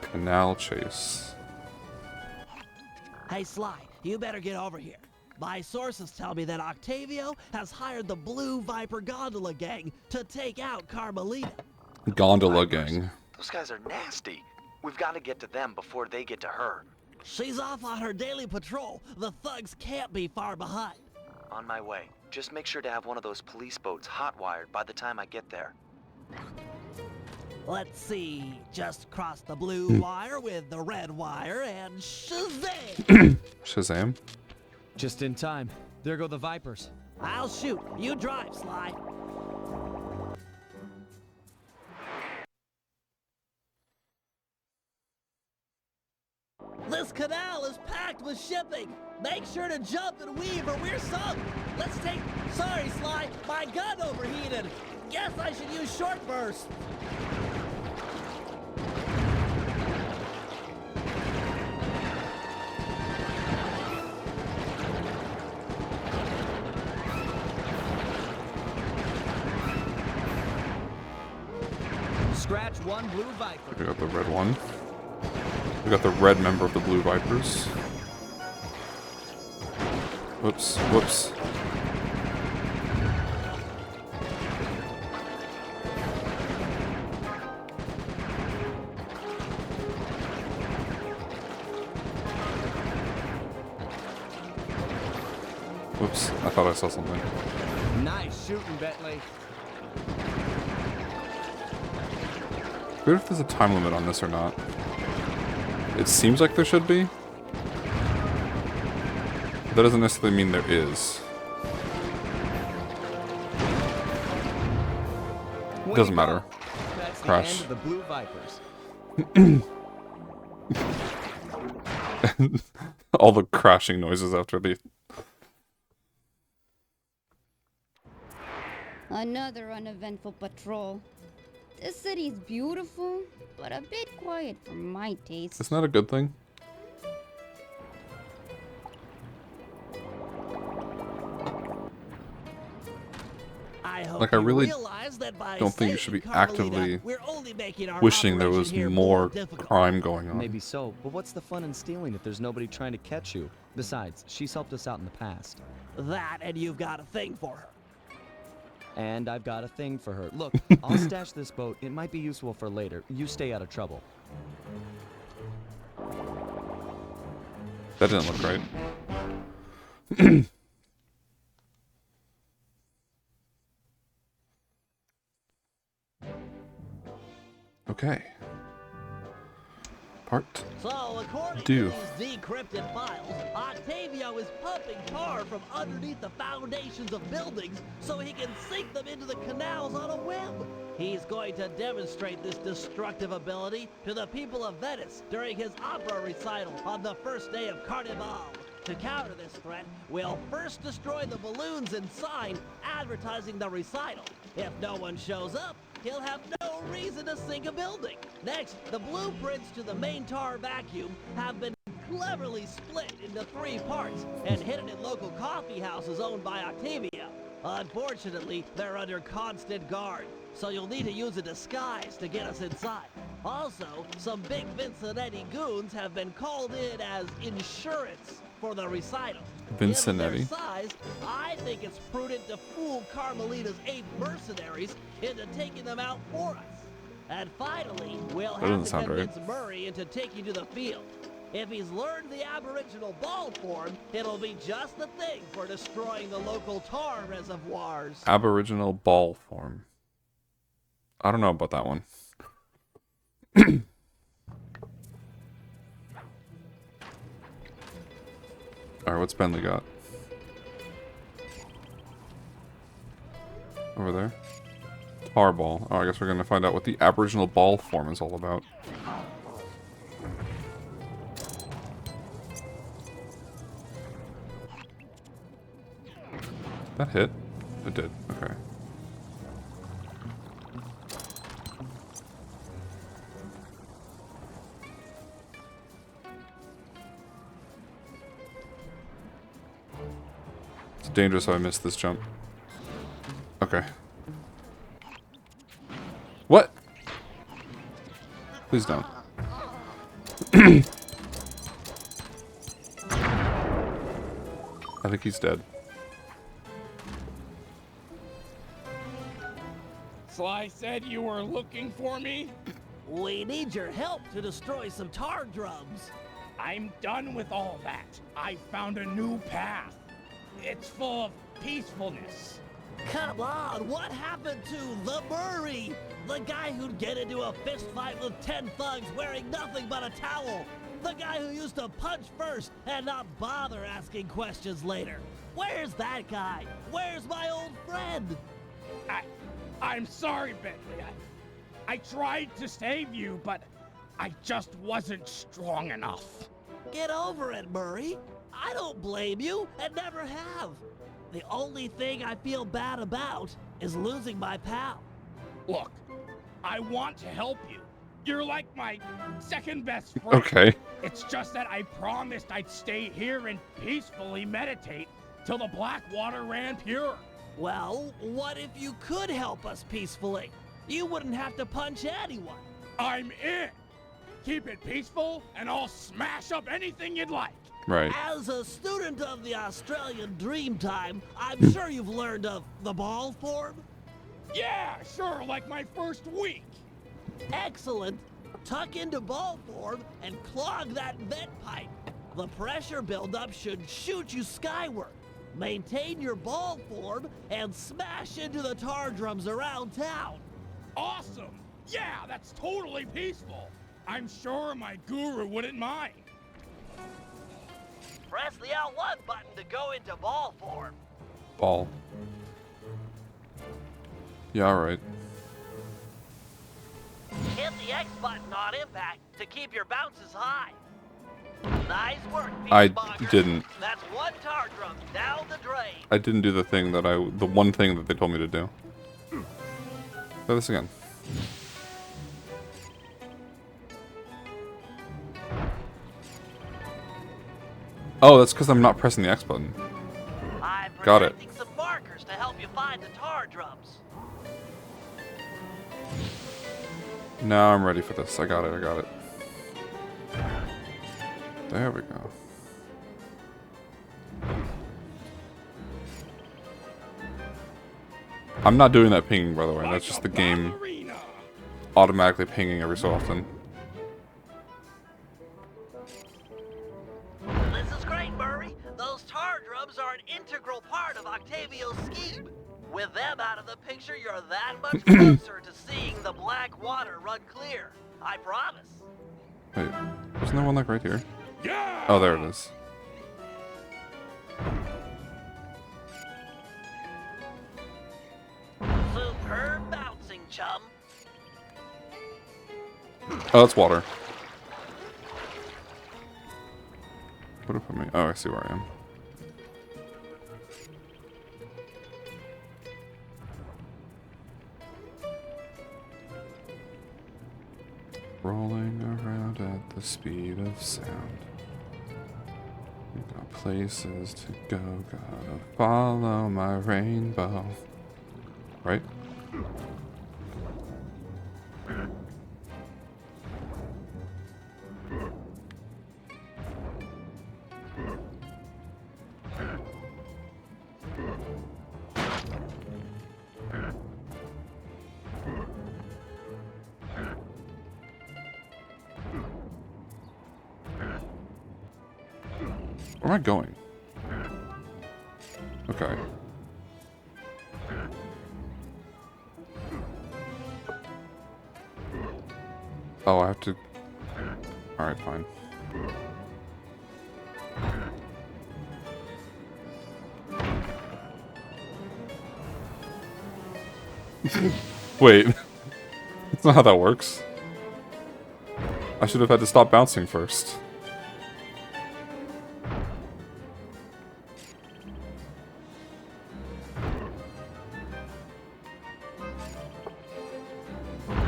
Canal chase. Hey, Sly, you better get over here. My sources tell me that Octavio has hired the Blue Viper Gondola Gang to take out Carmelita. Gondola gang. Those guys are nasty. We've got to get to them before they get to her. She's off on her daily patrol. The thugs can't be far behind. On my way. Just make sure to have one of those police boats hot-wired by the time I get there. Let's see. Just cross the blue wire with the red wire and Shazam! Shazam? Just in time. There go the Vipers. I'll shoot. You drive, Sly. This canal is packed with shipping. Make sure to jump and weave or we're sunk. Let's take... Sorry, Sly. My gun overheated. Guess I should use short burst. Scratch one Blue Viper. We got the red one. We got the red member of the Blue Vipers. Whoops, whoops. Whoops, I thought I saw something. shooting, Bentley. Weird if there's a time limit on this or not. It seems like there should be. That doesn't necessarily mean there is. Doesn't matter. That's Crash. the end of the Blue Vipers. All the crashing noises after the... Another uneventful patrol. This city's beautiful, but a bit quiet for my taste. Isn't that a good thing? Like, I really don't think you should be actively wishing there was more crime going on. Maybe so, but what's the fun in stealing if there's nobody trying to catch you? Besides, she's helped us out in the past. That, and you've got a thing for her. And I've got a thing for her. Look, I'll stash this boat. It might be useful for later. You stay out of trouble. That didn't look right. Okay. Part So, according two. to these decrypted files, Octavio is pumping tar from underneath the foundations of buildings so he can sink them into the canals on a whim. He's going to demonstrate this destructive ability to the people of Venice during his opera recital on the first day of Carnival. To counter this threat, we'll first destroy the balloons and sign advertising the recital. If no one shows up, he'll have no reason to sink a building. Next, the blueprints to the main tar vacuum have been cleverly split into 3 parts and hidden in local coffee houses owned by Octavia. Unfortunately, they're under constant guard, so you'll need to use a disguise to get us inside. Also, some big Vincennetti goons have been called in as insurance for the recital. Given their Vincennetti? size, I think it's prudent to fool Carmelita's 8 mercenaries into taking them out for us. And finally, we'll That have doesn't to sound right. convince Murray into taking to the field. If he's learned the aboriginal ball form, it'll be just the thing for destroying the local tar reservoirs. Aboriginal ball form. I don't know about that one. Alright, what's Bentley got? Over there? Tar ball. Oh, I guess we're gonna find out what the Aboriginal ball form is all about. That hit? It did. Okay. It's dangerous if I miss this jump. Okay. What? Please don't. I think he's dead. Sly said you were looking for me? We need your help to destroy some tar drums. I'm done with all that. I found a new path. It's full of peacefulness. Come on, what happened to the Murray? The guy who'd get into a fist fight with 10 thugs wearing nothing but a towel. The guy who used to punch first and not bother asking questions later. Where's that guy? Where's my old friend? I'm sorry, Bentley. I tried to save you, but I just wasn't strong enough. Get over it, Murray. I don't blame you and never have. The only thing I feel bad about is losing my pal. Look, I want to help you. You're like my second best friend. Okay. It's just that I promised I'd stay here and peacefully meditate till the black water ran pure. Well, what if you could help us peacefully? You wouldn't have to punch anyone. I'm in. Keep it peaceful, and I'll smash up anything you'd like. Right. As a student of the Australian Dreamtime, I'm sure you've learned of the ball form. Yeah, sure, like my first week. Excellent. Tuck into ball form and clog that vent pipe. The pressure buildup should shoot you skyward. Maintain your ball form and smash into the tar drums around town. Awesome! Yeah, that's totally peaceful. I'm sure my guru wouldn't mind. Press the L1 button to go into ball form. Ball. Yeah, alright. Hit the X button on impact to keep your bounces high. Nice work, I Peachmonger. didn't. That's one tar drum down the drain. I didn't do the thing that the one thing that they told me to do. Try this again. Oh, that's because I'm not pressing the X button. I'm Got it. projecting some markers to help you find the tar drums. Now I'm ready for this. I got it, I got it. There we go. I'm not doing that pinging, by the way. That's just the game automatically pinging every so often. This is great, Murray. Those tar drums are an integral part of Octavio's scheme. With them out of the picture, you're that much closer to seeing the black water run clear. I promise. Wait, isn't there one like right here? Yeah! Oh, there it is. Superb bouncing, chum. Oh, that's water. What it put me? Oh, I see where I am. Rolling around at the speed of sound. We got places to go, gotta follow my rainbow. Right? Where am I going? Okay. Oh, I have to... Alright, fine. Wait. That's not how that works. I should have had to stop bouncing first.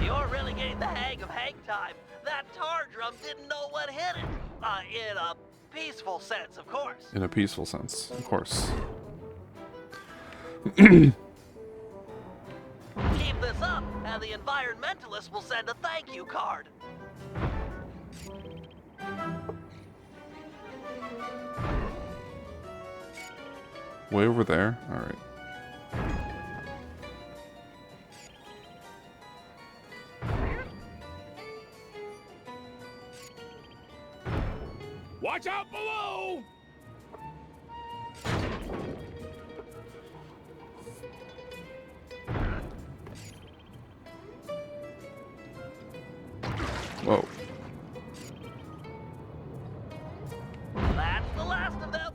You're really getting the hang of hang time. That tar drum didn't know what hit it. In a peaceful sense, of course. In a peaceful sense, of course. Keep this up, and the environmentalists will send a thank you card. Way over there? Alright. Watch out below! Whoa. That's the last of them.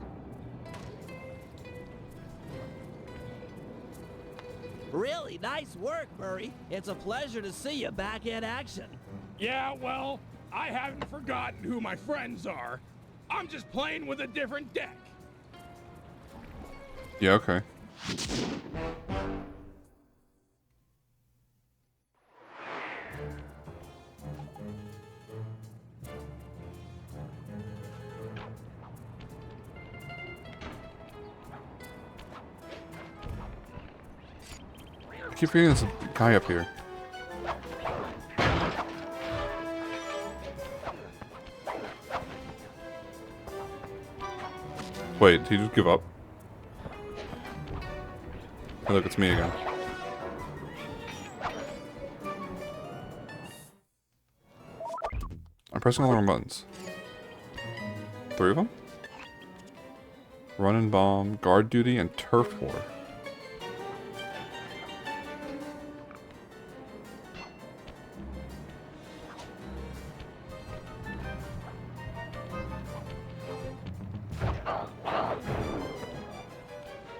Really nice work, Murray. It's a pleasure to see you back in action. Yeah, well, I haven't forgotten who my friends are. I'm just playing with a different deck. Yeah, okay. I keep forgetting there's a guy up here. Wait, did he just give up? Hey, look, it's me again. I'm pressing all the wrong buttons. 3 of them? Run and bomb, guard duty, and turf war.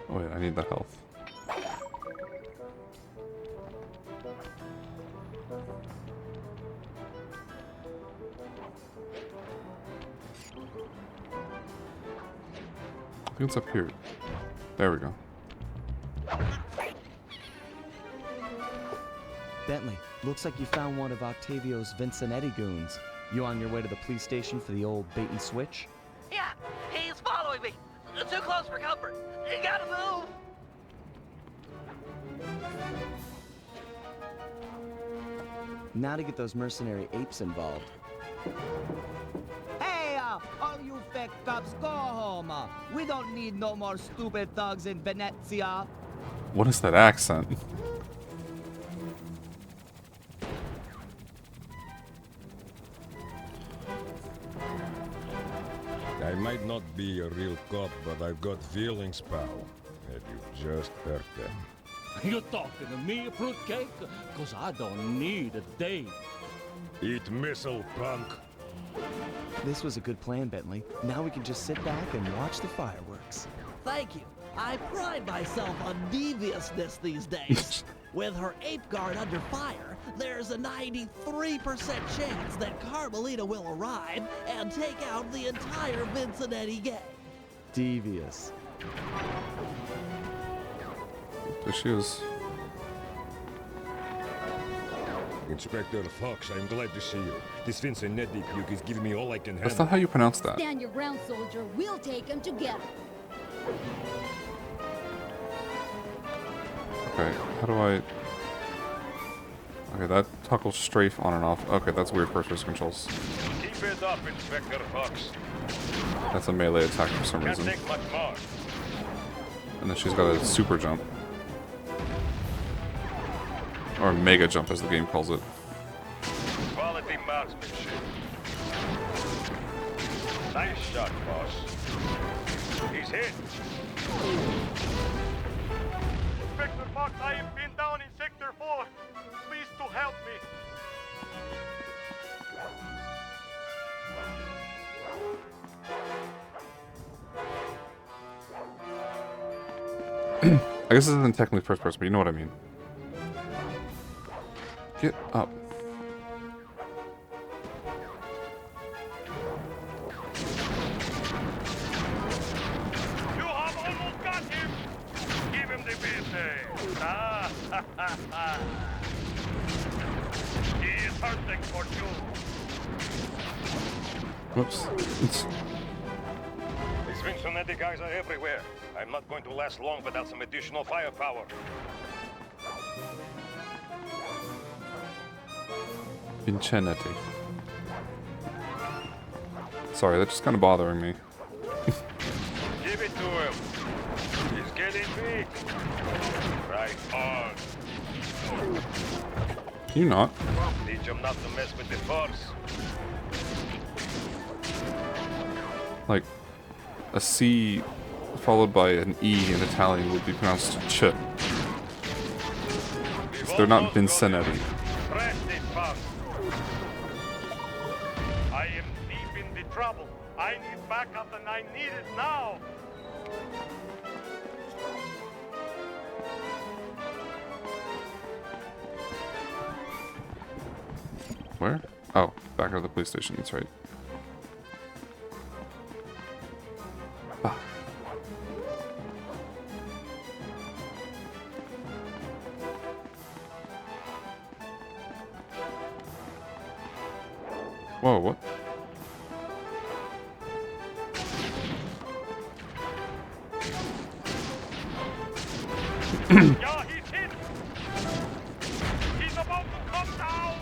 Oh wait, I need the health. I think it's up here. There we go. Bentley, looks like you found one of Octavio's Vincenetti goons. You on your way to the police station for the old bait and switch? Yeah, he's following me. Too close for comfort. You gotta move. Now to get those mercenary apes involved. Hey, all you fake cops, go home. We don't need no more stupid thugs in Venezia. What is that accent? I might not be a real cop, but I've got feelings, pal. And you just hurt them. You talking to me, fruitcake? Cause I don't need a date. Eat missile, punk. This was a good plan, Bentley. Now we can just sit back and watch the fireworks. Thank you. I pride myself on deviousness these days. With her ape guard under fire, there's a 93% chance that Carmelita will arrive and take out the entire Vincenetti gang. Devious. There she is. Inspector Fox, I'm glad to see you. This Vincenetti puke is giving me all I can handle. That's not how you pronounce that. Stand your ground, soldier. We'll take him together. Okay, how do I... Okay, that toggles strafe on and off. Okay, that's weird first-person controls. Keep it up, Inspector Fox. That's a melee attack for some Can't reason. take much more. And then she's got a super jump. Or a mega jump, as the game calls it. Quality marksmanship. Nice shot, boss. He's hit. Inspector Fox, I have been down in Sector 4. Please to help I guess this isn't technically first person, but you know what I mean. Get up. You have almost got him. Give him the business. Ah, ha, ha, ha. He is hunting for you. Whoops. These Vincenetti guys are everywhere. I'm not going to last long without some additional firepower. Vincenetti. Sorry, that's just kind of bothering me. Give it to him. He's getting big. Right on. Can you not? Teach him not to mess with the force. Like, a C followed by an E in Italian would be pronounced ch. So they're not Vincenetti. Press it fast. I am deep in the trouble. I need backup and I need it now. Where? Oh, back at the police station, that's right. Ah. Whoa, what? Yeah, he's hit. He's about to come down.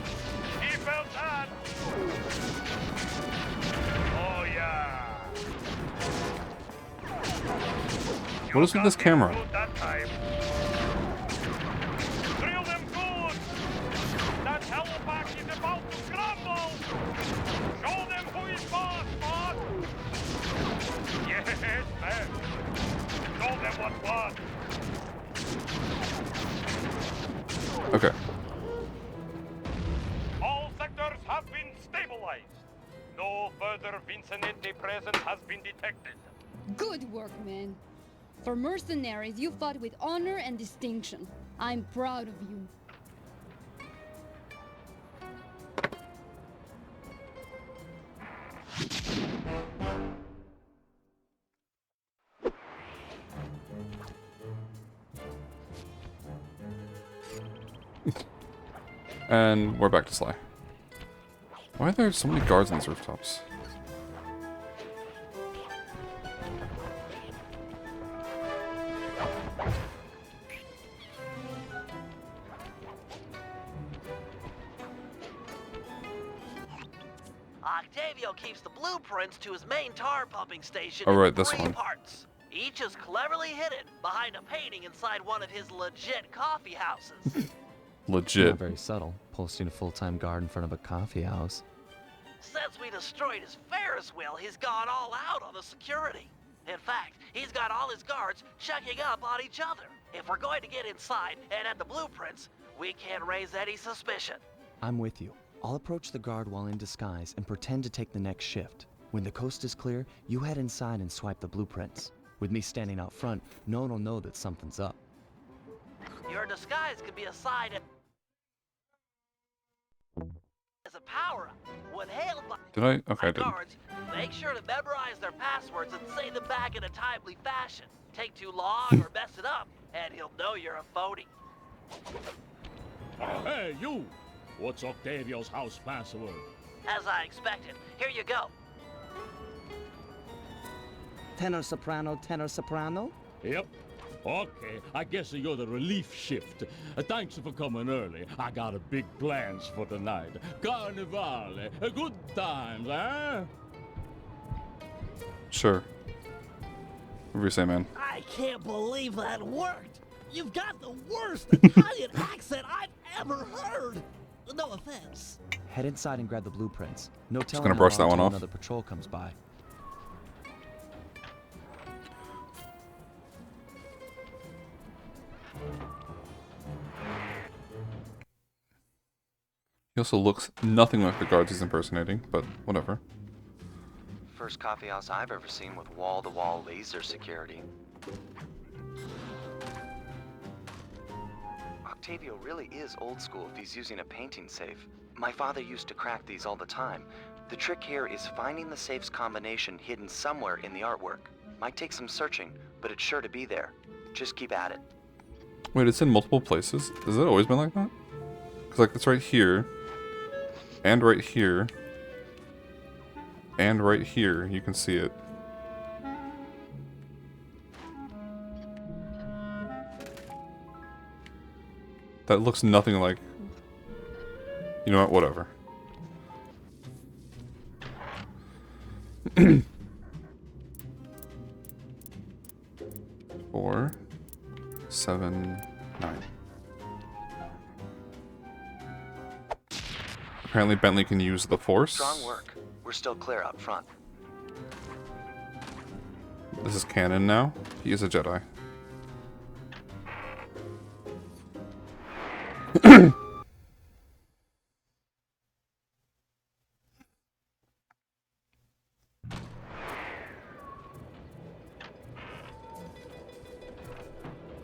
He felt that. Oh, yeah. What is with this camera? That time. Drill them good. That hellback is about to crumble. Show them who is boss, boss. Yes, man. advised. No further Vincinetti presence has been detected. Good work, man. For mercenaries, you fought with honor and distinction. I'm proud of you. And we're back to Sly. Why are there so many guards on these rooftops? Octavio keeps the blueprints to his main tar pumping station Oh, right, in this 3 one. parts. Each is cleverly hidden behind a painting inside one of his legit coffee houses. Legit. Not very subtle, posting a full-time guard in front of a coffee house. Since we destroyed his Ferris wheel, he's gone all out on the security. In fact, he's got all his guards checking up on each other. If we're going to get inside and at the blueprints, we can't raise any suspicion. I'm with you. I'll approach the guard while in disguise and pretend to take the next shift. When the coast is clear, you head inside and swipe the blueprints. With me standing out front, no one will know that something's up. Your disguise could be a sign as a power-up. When hailed by Did I? Okay, I didn't. guards, make sure to memorize their passwords and say them back in a timely fashion. Take too long or mess it up, and he'll know you're a phony. Hey, you! What's Octavio's house password? As I expected. Here you go. Tenor soprano, tenor soprano? Yep. Okay, I guess you're the relief shift. Thanks for coming early. I got a big plans for tonight. Carnivale, good times, eh? Sure. What do you say, man? I can't believe that worked. You've got the worst Italian accent I've ever heard. No offense. Head inside and grab the blueprints. No telling gonna how brush long that one till off. another patrol comes by. He also looks nothing like the guards he's impersonating, but whatever. First coffee house I've ever seen with wall-to-wall laser security. Octavio really is old school if he's using a painting safe. My father used to crack these all the time. The trick here is finding the safe's combination hidden somewhere in the artwork. Might take some searching, but it's sure to be there. Just keep at it. Wait, it's in multiple places? Has it always been like that? Because, like, it's right here. And right here. And right here. You can see it. That looks nothing like... You know what? Whatever. 4, 7, 9. Apparently Bentley can use the Force. Strong work. We're still clear up front. This is canon now. He is a Jedi.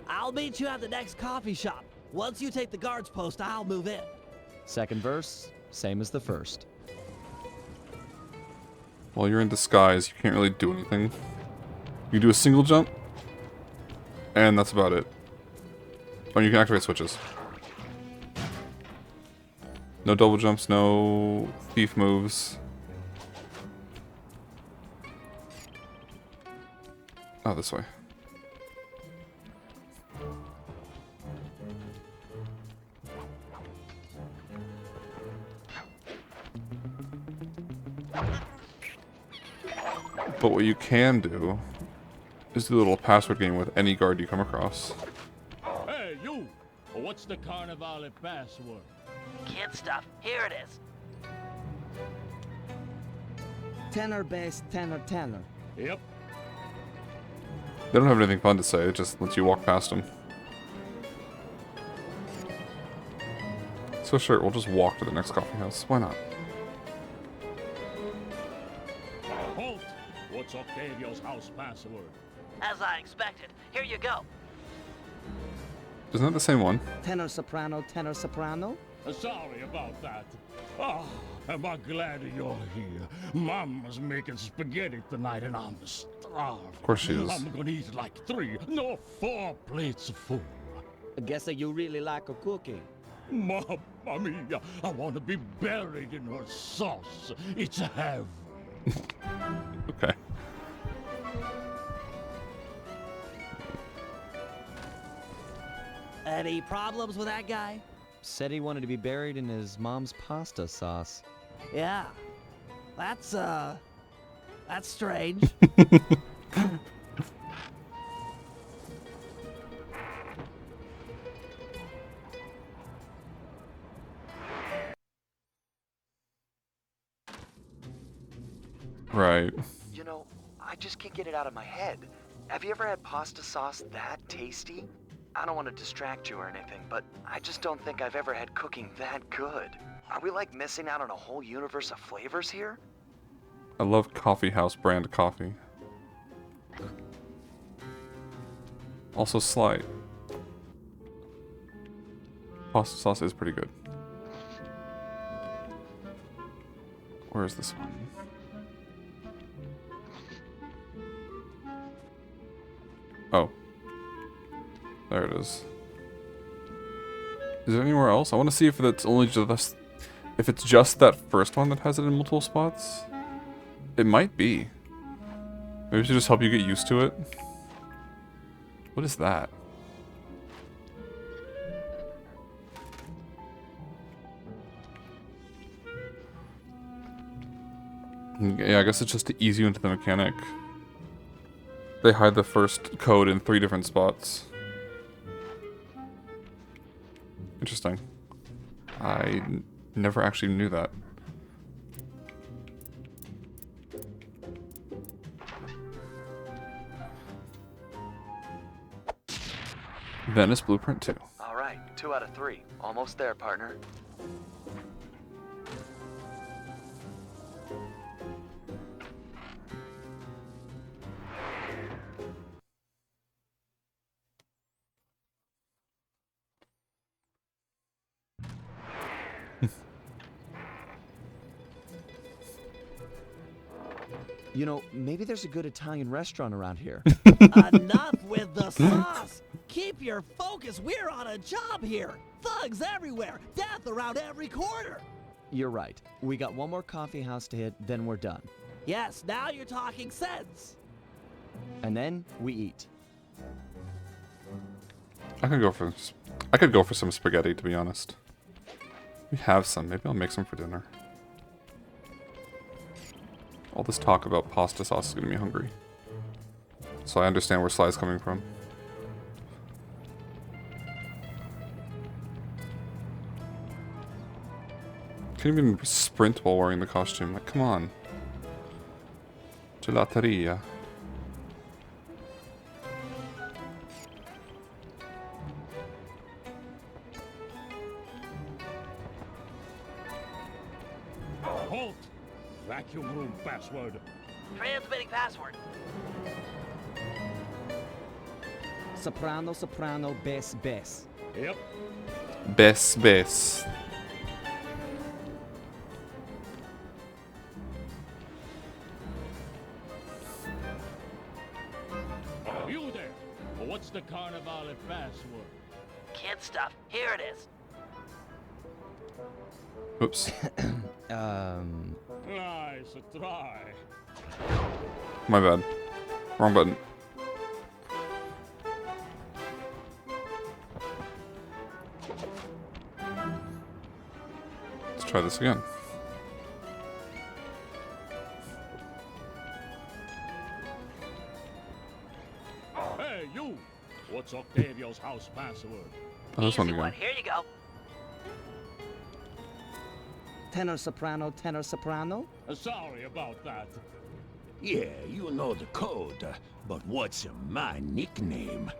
I'll meet you at the next coffee shop. Once you take the guard's post, I'll move in. Second verse, same as the first. While you're in disguise, you can't really do anything. You do a single jump, and that's about it. Oh, you can activate switches. No double jumps, no thief moves. Oh, this way. But what you can do is do a little password game with any guard you come across. Hey, you! What's the Carnivale password? Kid stuff. Here it is. Tenor bass, tenor, tenor. Yep. They don't have anything fun to say, it just lets you walk past them. So sure, we'll just walk to the next coffee house. Why not? Halt! What's Octavio's house password? As I expected. Here you go. Isn't that the same one? Tenor soprano, tenor soprano? Sorry about that. Ah, am I glad you're here. Mama's making spaghetti tonight and I'm starved. Of course she is. I'm gonna eat like 4 plates full. I guess that you really like her cooking. Mamma mia, I want to be buried in her sauce. It's heaven. Okay. Any problems with that guy? Said he wanted to be buried in his mom's pasta sauce. Yeah. That's strange. Right. You know, I just can't get it out of my head. Have you ever had pasta sauce that tasty? I don't want to distract you or anything, but I just don't think I've ever had cooking that good. Are we like missing out on a whole universe of flavors here? I love coffee house brand coffee. Also slight. Pasta sauce is pretty good. Where is this one? Oh. There it is. Is there anywhere else? I want to see if it's only just... If it's just that first one that has it in multiple spots. It might be. Maybe it should just help you get used to it. What is that? Yeah, I guess it's just to ease you into the mechanic. They hide the first code in 3 different spots. Interesting. I never actually knew that. Venice Blueprint 2. All right, 2 out of 3. Almost there, partner. You know, maybe there's a good Italian restaurant around here. Enough with the sauce! Keep your focus, we're on a job here! Thugs everywhere, death around every corner! You're right. We got one more coffee house to hit, then we're done. Yes, now you're talking sense! And then we eat. I could go for some spaghetti, to be honest. We have some. Maybe I'll make some for dinner. All this talk about pasta sauce is getting me hungry. So I understand where Sly's coming from. Can't even sprint while wearing the costume. Like, come on. Gelateria. Halt! Vacuum room password. Transmitting password. Soprano, soprano, bass, bass. Yep. Bass. You there! What's the Carnivale password? Kid stuff. Here it is. Oops. Nice try. My bad. Wrong button. Let's try this again. Hey, you! What's Octavio's house password? Oh, this one Easy again. one. Here you go. Tenor, soprano, tenor, soprano? Sorry about that. Yeah, you know the code, but what's my nickname?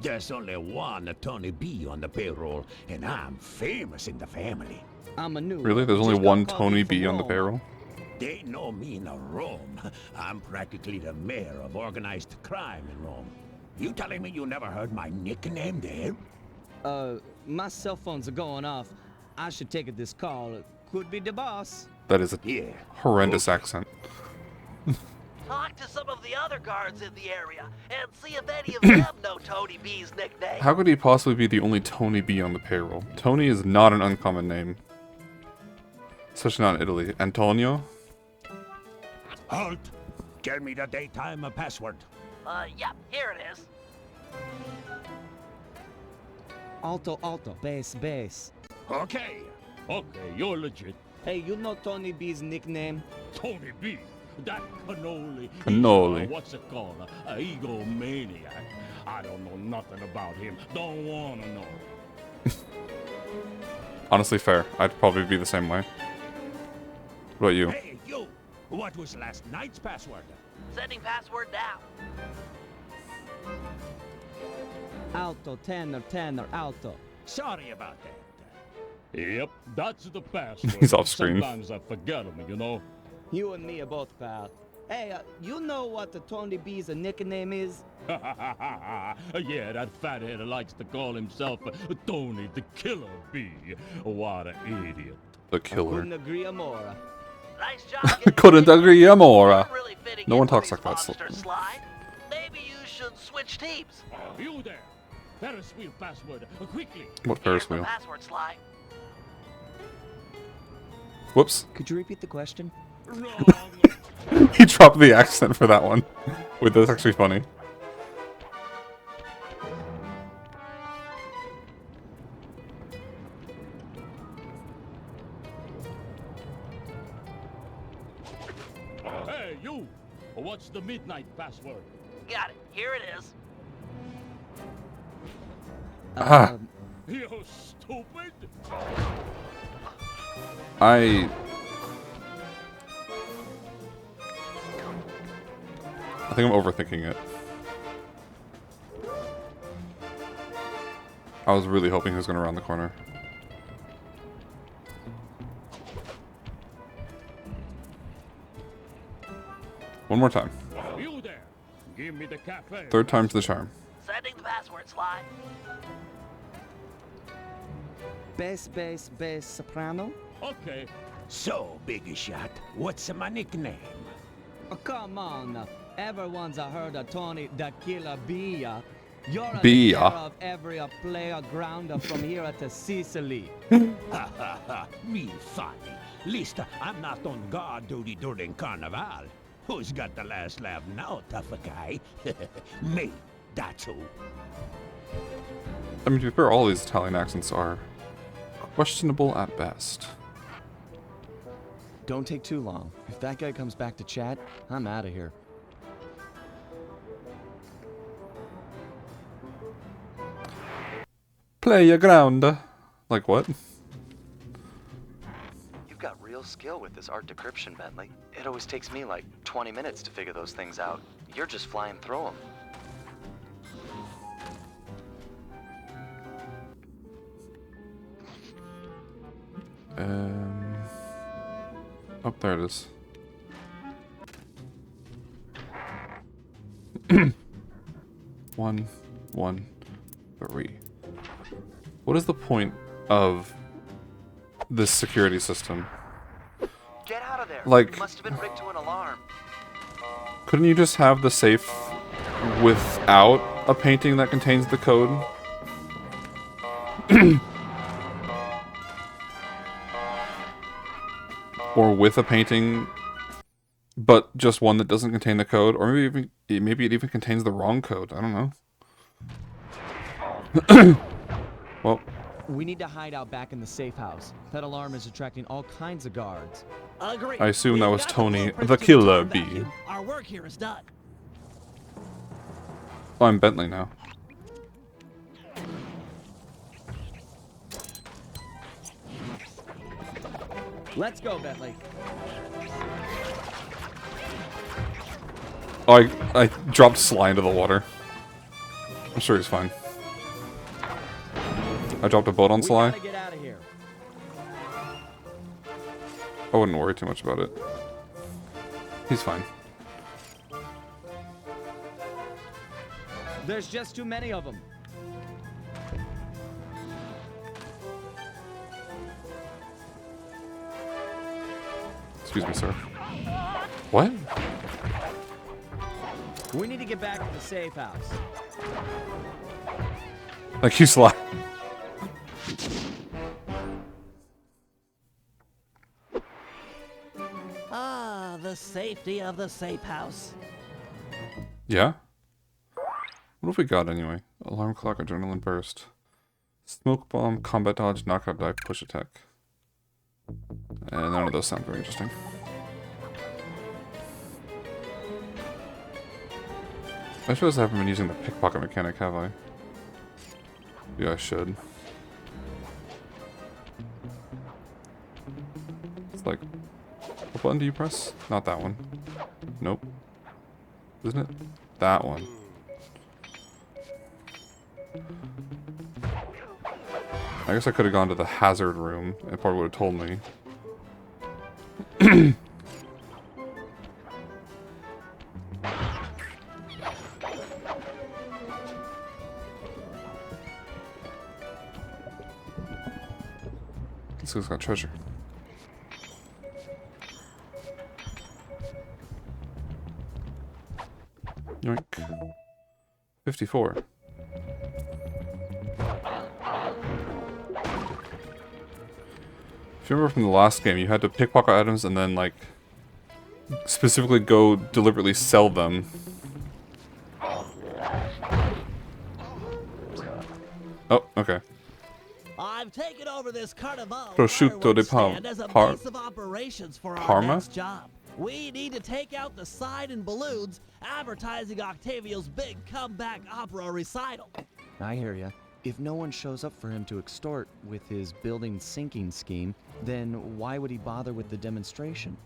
There's only one Tony B on the payroll, and I'm famous in the family. I'm a new. Really? There's only one Tony B on the payroll? They know me in Rome. I'm practically the mayor of organized crime in Rome. You telling me you never heard my nickname there? My cell phones are going off. I should take this call. Could be the boss. That is a horrendous accent. Talk to some of the other guards in the area and see if any of them know Tony B's nickname. How could he possibly be the only Tony B on the payroll? Tony is not an uncommon name. Especially not in Italy. Antonio? Halt! Tell me the daytime password. Yeah, here it is. Alto, alto, bass. Okay. Okay, you're legit. Hey, you know Tony B's nickname? Tony B. That cannoli. Cannoli. He's, what's it called? A egomaniac. I don't know nothing about him. Don't wanna know. Honestly, fair. I'd probably be the same way. What about you? Hey, you! What was last night's password? Sending password now. Alto, tenor, alto. Sorry about that. Yep, that's the password. He's off screen. Sometimes I forget him, you know? You and me are both, pal. Hey, you know what the Tony B's nickname is? Yeah, that fathead likes to call himself Tony the Killer Bee. What an idiot. The killer. Couldn't agree more. Nice job. Couldn't agree more. Really No one talks like that. Slide. Maybe you should switch teams. You there. Ferris wheel password, quickly. What Ferris wheel? Password slide. Whoops. Could you repeat the question? Wrong. He dropped the accent for that one. Wait, that's actually funny. Hey, you. What's the midnight password? Got it. Here it is. Ah. You stupid. I think I'm overthinking it. I was really hoping he was going to round the corner. One more time. You there. Give me the cafe. Third time's the charm. Sending the password slide. Bass, soprano? Okay. So, Big Shot, what's my nickname? Oh, come on. Everyone's heard of Tony the Killer Bee. You're a Bee. leader of every player ground from here to Sicily. Ha ha ha, real funny. Least I'm not on guard duty during Carnival. Who's got the last laugh now, tough guy? Me, that's who. I mean, to be fair, all these Italian accents are questionable at best. Don't take too long. If that guy comes back to chat, I'm out of here. Play your ground. Like what? You've got real skill with this art decryption, Bentley. It always takes me like 20 minutes to figure those things out. You're just flying through them. Oh, there it is. One, 3. What is the point of this security system? Get out of there. Like- You must have been rigged to an alarm. Couldn't you just have the safe without a painting that contains the code? Or with a painting, but just one that doesn't contain the code? Or maybe it even contains the wrong code. I don't know. Well, We need to hide out back in the safe house. That alarm is attracting all kinds of guards. Agree. I assume that We've was got Tony blueprints the to Killer return Bee. vacuum. Our work here is done. Oh, I'm Bentley now. Let's go, Bentley. Oh, I dropped Sly into the water. I'm sure he's fine. I dropped a boat on Sly. Gotta get out of here. I wouldn't worry too much about it. He's fine. There's just too many of them. Excuse me, sir. What? We need to get back to the safe house. Like you slap. Ah, the safety of the safe house. Yeah? What have we got anyway? Alarm clock, adrenaline burst. Smoke bomb, combat dodge, knockout dive, push attack. And none of those sound very interesting. I suppose I haven't been using the pickpocket mechanic, have I? Yeah, I should. It's like, what button do you press? Not that one. Nope. Isn't it? That one. I guess I could have gone to the hazard room. It probably would have told me. This guy's got treasure. Yoink. 54. If you remember from the last game, you had to pickpocket items and then, like, specifically go deliberately sell them. Oh, okay. I've taken over this Carnival Prosciutto di stand as a base of operations for our Parma? next job. We need to take out the sign and balloons advertising Octavio's big comeback opera recital. I hear ya. If no one shows up for him to extort with his building sinking scheme, then why would he bother with the demonstration?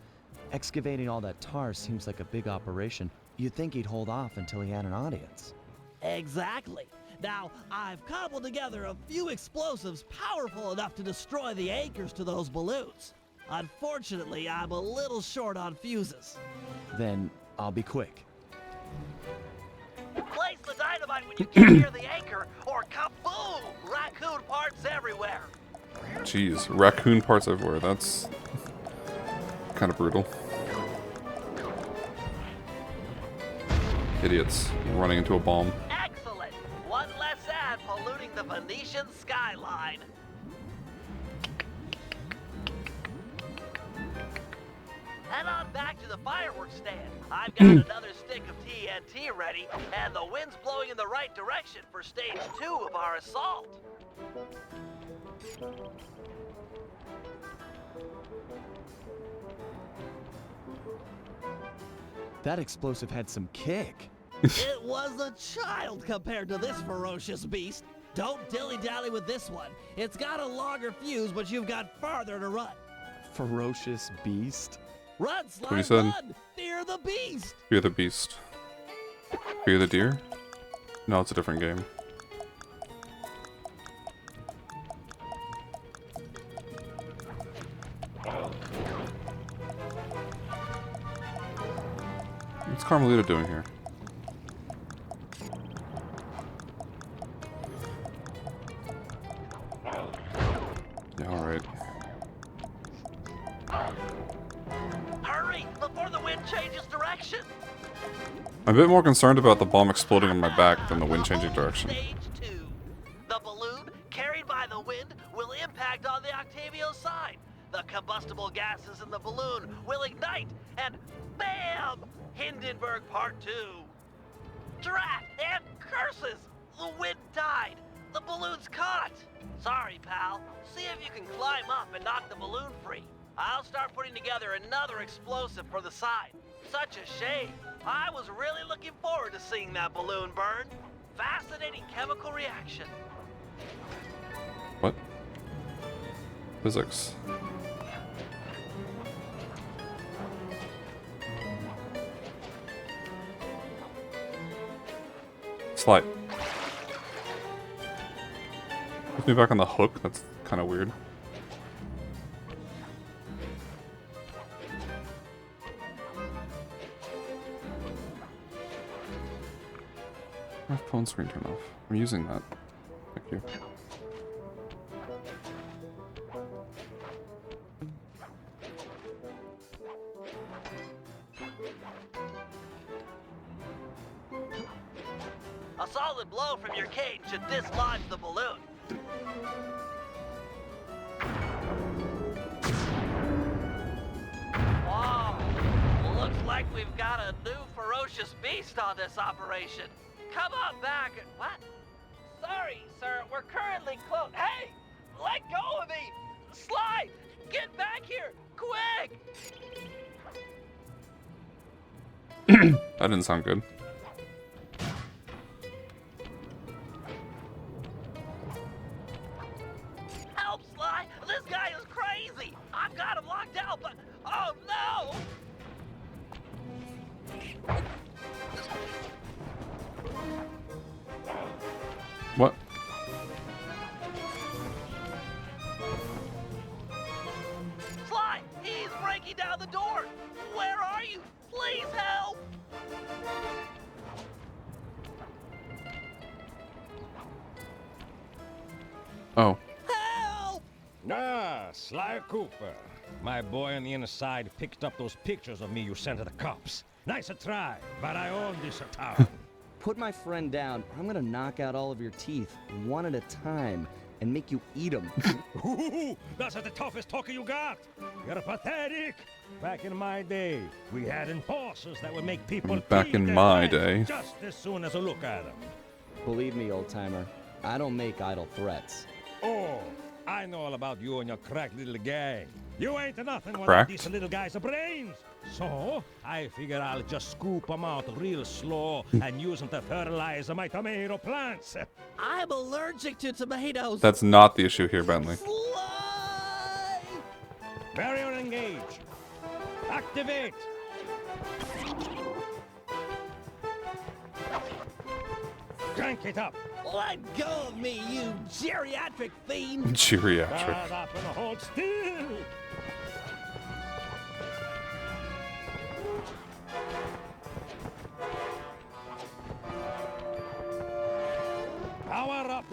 Excavating all that tar seems like a big operation. You'd think he'd hold off until he had an audience. Exactly. Now, I've cobbled together a few explosives powerful enough to destroy the anchors to those balloons. Unfortunately, I'm a little short on fuses. Then I'll be quick. Place the dynamite when you get near the anchor, or kaboom! Raccoon parts everywhere. Jeez, raccoon parts everywhere. That's kind of brutal. Idiots running into a bomb. Excellent. One less ad polluting the Venetian skyline. Head on back to the fireworks stand. I've got another stick of TNT ready, and the wind's blowing in the right direction for stage 2 of our assault. That explosive had some kick. It was a child compared to this ferocious beast. Don't dilly-dally with this one. It's got a longer fuse, but you've got farther to run. Ferocious beast? Run, What he Slime, said. run! Fear the beast! Fear the beast. Fear the deer? No, it's a different game. What's Carmelita doing here? Yeah, alright. Hurry, before the wind changes direction. I'm a bit more concerned about the bomb exploding on my back than the wind changing direction. Stage 2. The balloon, carried by the wind, will impact on the Octavio side. The combustible gases in the balloon will ignite, and BAM! Hindenburg Part 2. Drat and curses! The wind died. The balloon's caught. Sorry, pal. See if you can climb up and knock the balloon free. I'll start putting together another explosive for the side. Such a shame. I was really looking forward to seeing that balloon burn. Fascinating chemical reaction. What? Physics. Slide. Puts me back on the hook. That's kind of weird. My phone screen turned off. I'm using that. Thank you. A solid blow from your cane should dislodge the balloon. Whoa! Looks like we've got a new ferocious beast on this operation. Come on back. What? Sorry, sir. We're currently closed. Hey! Let go of me! Sly! Get back here! Quick! That didn't sound good. Help, Sly! This guy is crazy! I've got him locked out, but... Oh, no! What? Sly! He's breaking down the door! Where are you? Please help! Oh. Help! Ah, Sly Cooper. My boy on the inside picked up those pictures of me you sent to the cops. Nice a try, but I own this town. Put my friend down, or I'm gonna knock out all of your teeth, one at a time, and make you eat them. Ooh, that's the toughest talker you got. You're pathetic. Back in my day, we had enforcers that would make people Back pee in their my pants day. just as soon as a look at them. Believe me, old-timer, I don't make idle threats. Oh, I know all about you and your cracked little gang. You ain't nothing without Cracked? these little guys' brains. So, I figure I'll just scoop them out real slow and use them to fertilize my tomato plants. I'm allergic to tomatoes. That's not the issue here, Bentley. Sly! Barrier engage. Activate. Crank it up. Let go of me, you geriatric fiend! Geriatric. Shut up and hold still. Power up.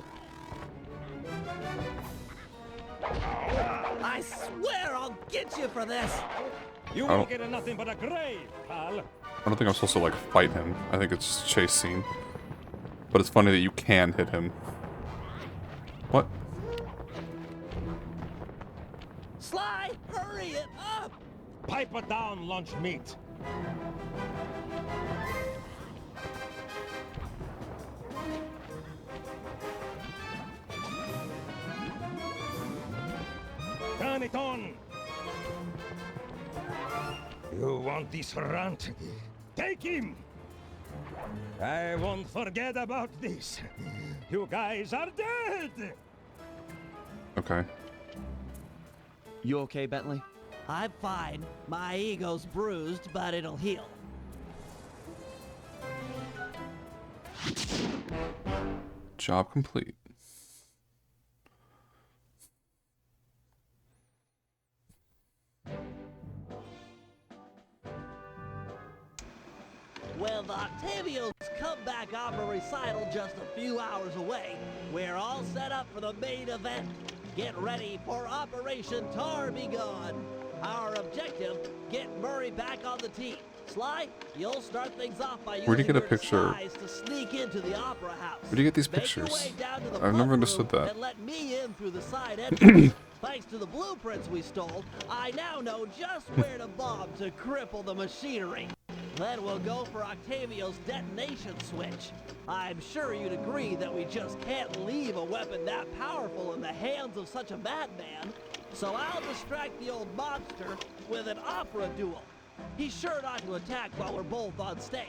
I swear I'll get you for this! You I won't don't- get nothing but a grave, pal. I don't think I'm supposed to, like, fight him. I think it's just a chase scene. But it's funny that you can hit him. What? Sly, hurry it up! Pipe it down, lunch meat. Turn it on. You want this runt? Take him! I won't forget about this. You guys are dead! Okay. You okay, Bentley? I'm fine. My ego's bruised, but it'll heal. Job complete. With Octavio's comeback opera recital just a few hours away, we're all set up for the main event. Get ready for Operation Tar Be Gone. Our objective, get Murray back on the team. Sly, you'll start things off by Where'd you using get a your picture? disguise to sneak into the opera house. Where'd you get these Make your pictures? way down to the I've front never understood room that. And let me in through the side entrance. Thanks to the blueprints we stole, I now know just where to bomb to cripple the machinery. Then we'll go for Octavio's detonation switch. I'm sure you'd agree that we just can't leave a weapon that powerful in the hands of such a madman. So I'll distract the old monster with an opera duel. He's sure not to attack while we're both on stage.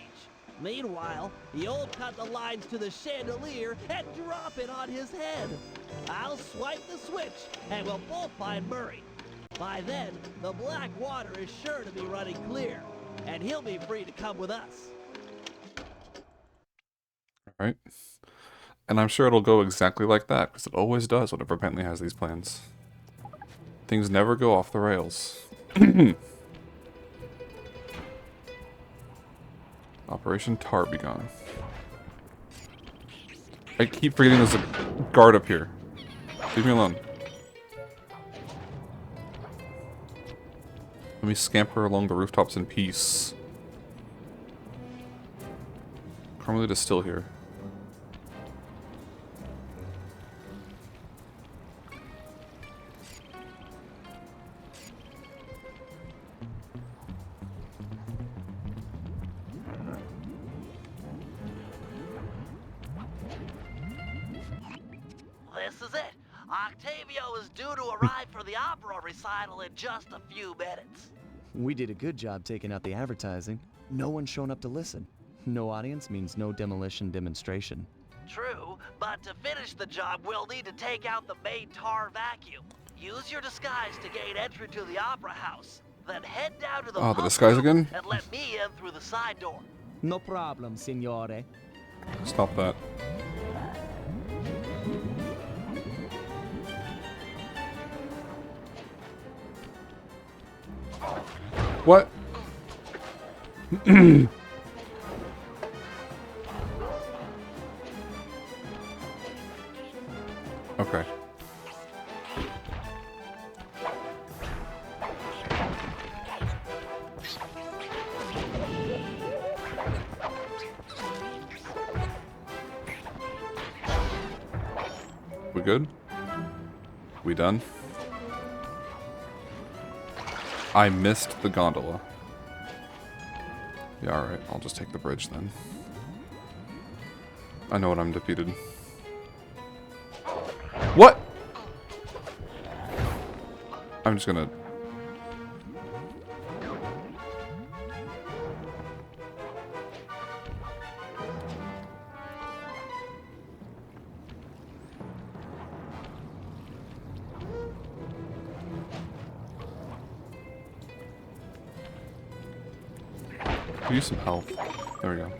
Meanwhile, you'll cut the lines to the chandelier and drop it on his head. I'll swipe the switch, and we'll both find Murray. By then, the black water is sure to be running clear, and he'll be free to come with us. Right? And I'm sure it'll go exactly like that, because it always does whenever Bentley has these plans. Things never go off the rails. Operation Tar Be Gone. I keep forgetting there's a guard up here. Leave me alone. Let me scamper along the rooftops in peace. Carmelita is still here. This is it. Octavio is due to arrive for the opera recital in just a few minutes. We did a good job taking out the advertising. No one's shown up to listen. No audience means no demolition demonstration. True, but to finish the job, we'll need to take out the main tar vacuum. Use your disguise to gain entry to the opera house. Then head down to the Oh, the pub disguise room again? and let me in through the side door. No problem, signore. Stop that. What? Okay. We good? We done? I missed the gondola. Yeah, alright. I'll just take the bridge then. I know what I'm defeated. What? I'm just gonna... use some health. There we go.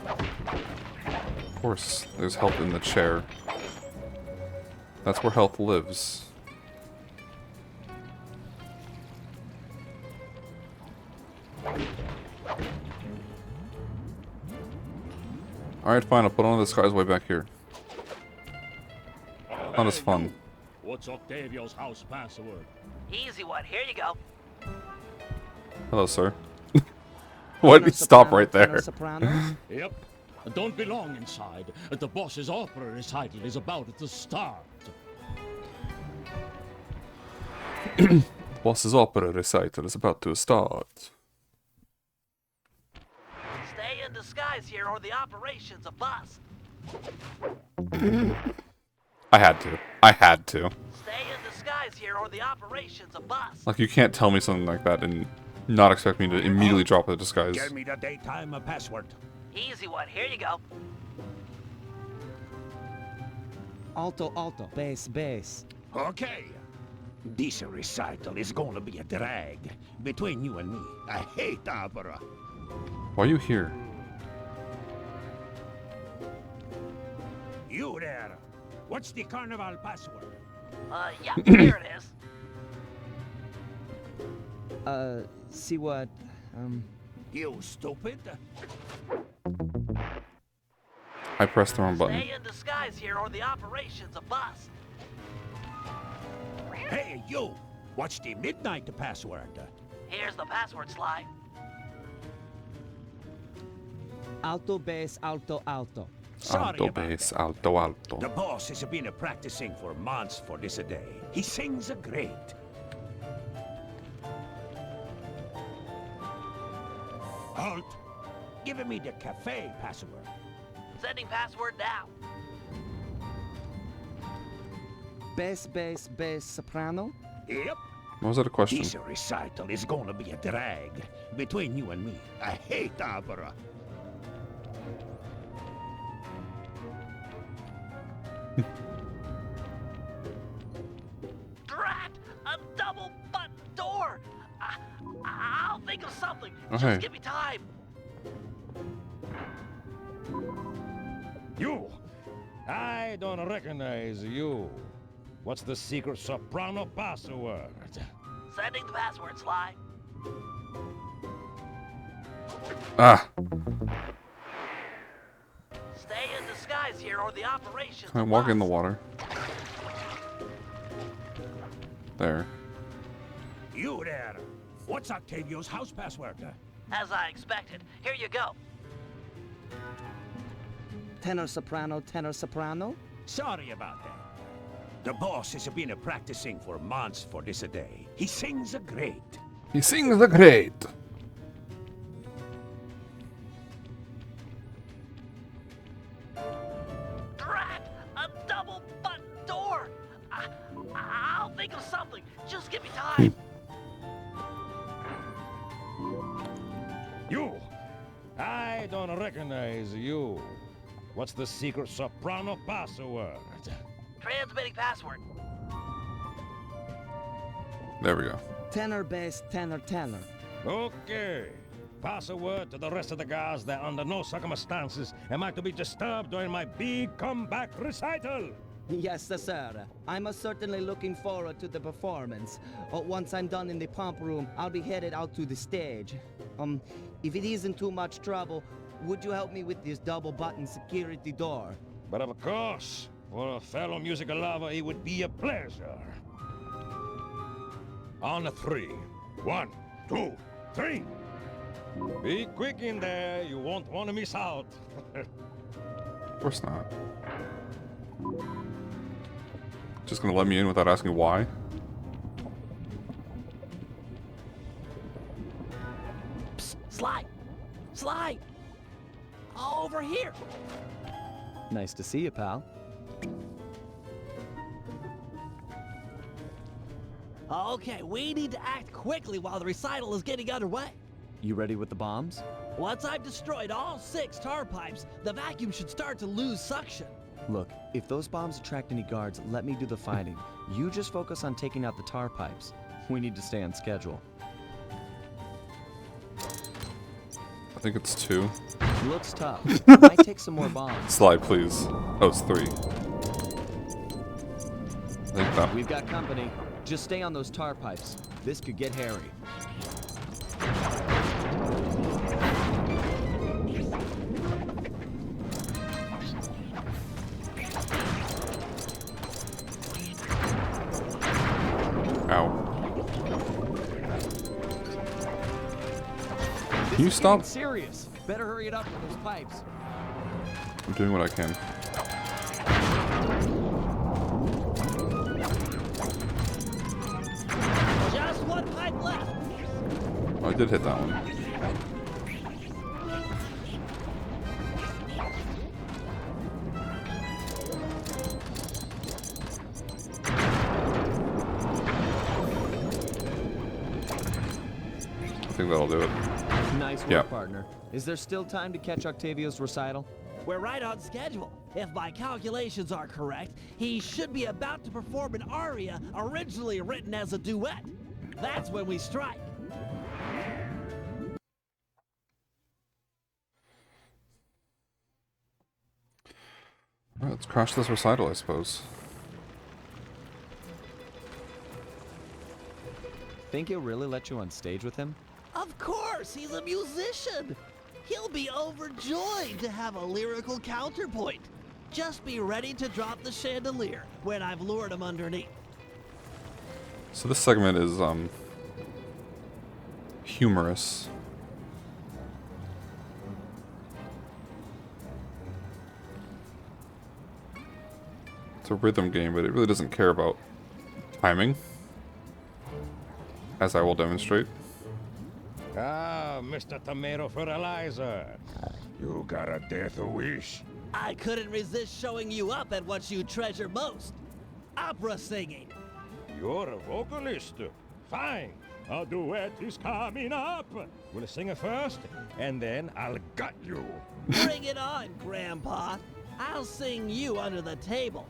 Of course, there's health in the chair. That's where health lives. Alright, fine, I'll put on the disguise way back here. Not as fun. What's Octavio's house password? Easy one. Here you go. Hello, sir. Why'd we stop right there? Yep. Don't be long inside. The boss's opera recital is about to start. Boss's opera recital is about to start. Stay in disguise here or the operation's a bust. I had to. I had to. Stay in disguise here or the operation's a bust. Like, you can't tell me something like that and not expect me to immediately drop the disguise. Give me the daytime password. Easy one. Here you go. Alto, alto. Bass, bass. Okay. This recital is gonna be a drag. Between you and me, I hate opera. Why are you here? You there. What's the carnival password? Yeah, here it is. See what, You stupid. I pressed the wrong button. Stay in disguise here or the operation's a bust. Hey, you. What's the midnight password? Here's the password slide. alto, bass, alto, alto. Sorry Alto, about bass, that. alto, alto. The boss has been practicing for months for this day. He sings great. Halt! Give me the cafe password. Sending password now. Bass, bass, bass, soprano. Yep. What was that a question? This recital is gonna be a drag. Between you and me, I hate opera. Drat! A double button door! I'll think of something. Okay. Just give me time. You! I don't recognize you. What's the secret soprano password? Sending the password slide. Ah. Stay in disguise here or for the operation. Can I walk in the water? There. You there. What's Octavio's house password? As I expected. Here you go. Tenor soprano, tenor soprano? Sorry about that. The boss has been practicing for months for this day. He sings great. He sings the great. Drat! A double button door! I'll think of something. Just give me time. You! I don't recognize you. What's the secret soprano password? Transmitting password. There we go. Tenor, bass, tenor, tenor. Okay. Pass a word to the rest of the guys that under no circumstances am I to be disturbed during my big comeback recital. Yes, sir. I'm certainly looking forward to the performance. Once I'm done in the pump room, I'll be headed out to the stage. If it isn't too much trouble, would you help me with this double-button security door? But of course, for a fellow musical lover, it would be a pleasure. On the 3. 1, 2, 3. Be quick in there. You won't want to miss out. Of course not. Just gonna let me in without asking why? Psst, slide! Slide! Over here! Nice to see you, pal. Okay, we need to act quickly while the recital is getting underway. You ready with the bombs? Once I've destroyed all 6 tar pipes, the vacuum should start to lose suction. Look, if those bombs attract any guards, let me do the fighting. You just focus on taking out the tar pipes. We need to stay on schedule. I think it's 2. Looks tough. Might take some more bombs. Slide, please. Oh, it's 3. I think that. We've got company. Just stay on those tar pipes. This could get hairy. Can you stop? Serious. Better hurry it up with those pipes. I'm doing what I can. Just one pipe left. Oh, I did hit that one. I think that'll do it. Nice work, partner. Is there still time to catch Octavio's recital? We're right on schedule. If my calculations are correct, he should be about to perform an aria originally written as a duet. That's when we strike. Alright, let's crash this recital, I suppose. Think he'll really let you on stage with him? Of course, he's a musician. He'll be overjoyed to have a lyrical counterpoint. Just be ready to drop the chandelier when I've lured him underneath. So this segment is humorous. It's a rhythm game, but it really doesn't care about timing, as I will demonstrate. Ah, Mr. Tomato Fertilizer. You got a death wish. I couldn't resist showing you up at what you treasure most. Opera singing. You're a vocalist. Fine. A duet is coming up. We'll sing it first, and then I'll gut you. Bring it on, Grandpa. I'll sing you under the table.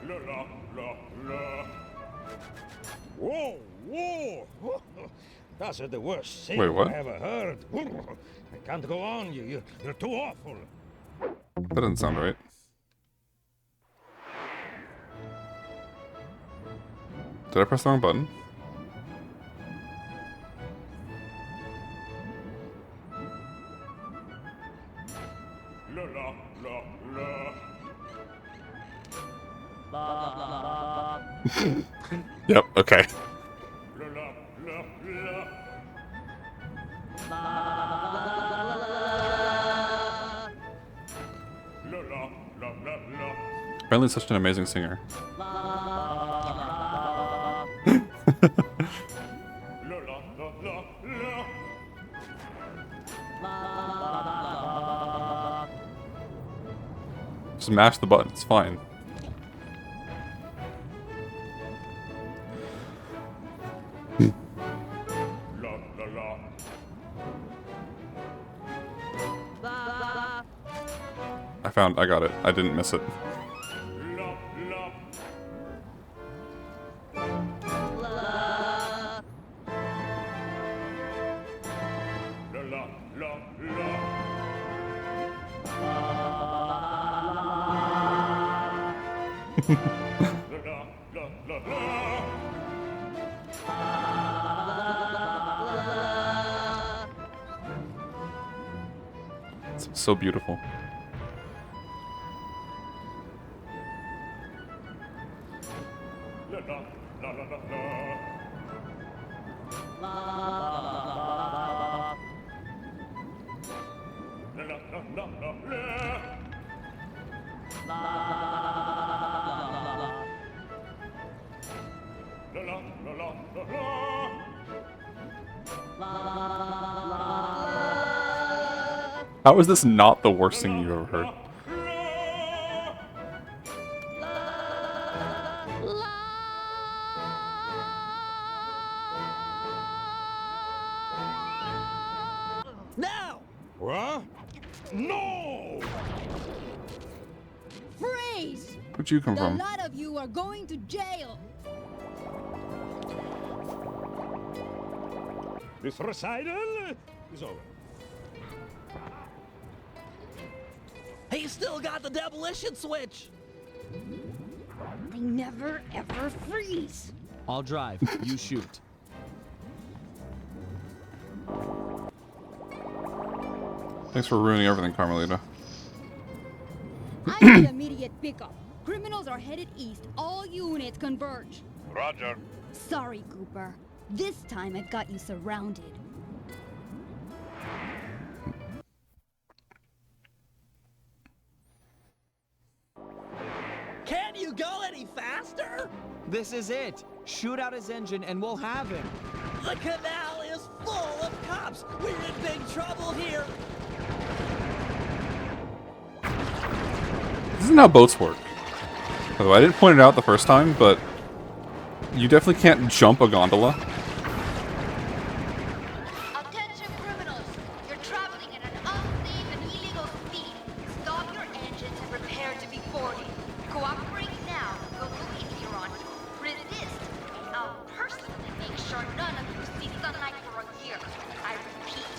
La la la la. Whoa, whoa! That's the worst thing Wait, what? I ever heard. I can't go on. You're too awful. That doesn't sound right. Did I press the wrong button? La la la la. Blah, blah, blah. Yep, okay. La la la la. La la la la la. Apparently such an amazing singer. La la la la la. Just mash the button, it's fine. La la la. I got it. I didn't miss it. La la. La la la la. La la la la. It's so beautiful. La la la la la la. La la la la la la. La la la la la la. How is this not the worst thing you've ever heard? Now! What? No! Freeze! Where'd you come The from? lot of you are going to jail. This recital is over. He's still got the demolition switch! They never ever freeze. I'll drive. You shoot. Thanks for ruining everything, Carmelita. I need immediate pickup. Criminals are headed east. All units converge. Roger. Sorry, Cooper. This time I've got you surrounded. Can you go any faster? This is it. Shoot out his engine and we'll have him. The canal is full of cops. We're in big trouble here. This isn't how boats work. By the way, I didn't point it out the first time, but you definitely can't jump a gondola. Attention criminals! You're traveling at an unsafe and illegal speed. Stop your engines and prepare to be boarded. Cooperate now. We'll look into your on. Resist, and I'll personally make sure none of you see sunlight for a year. I repeat,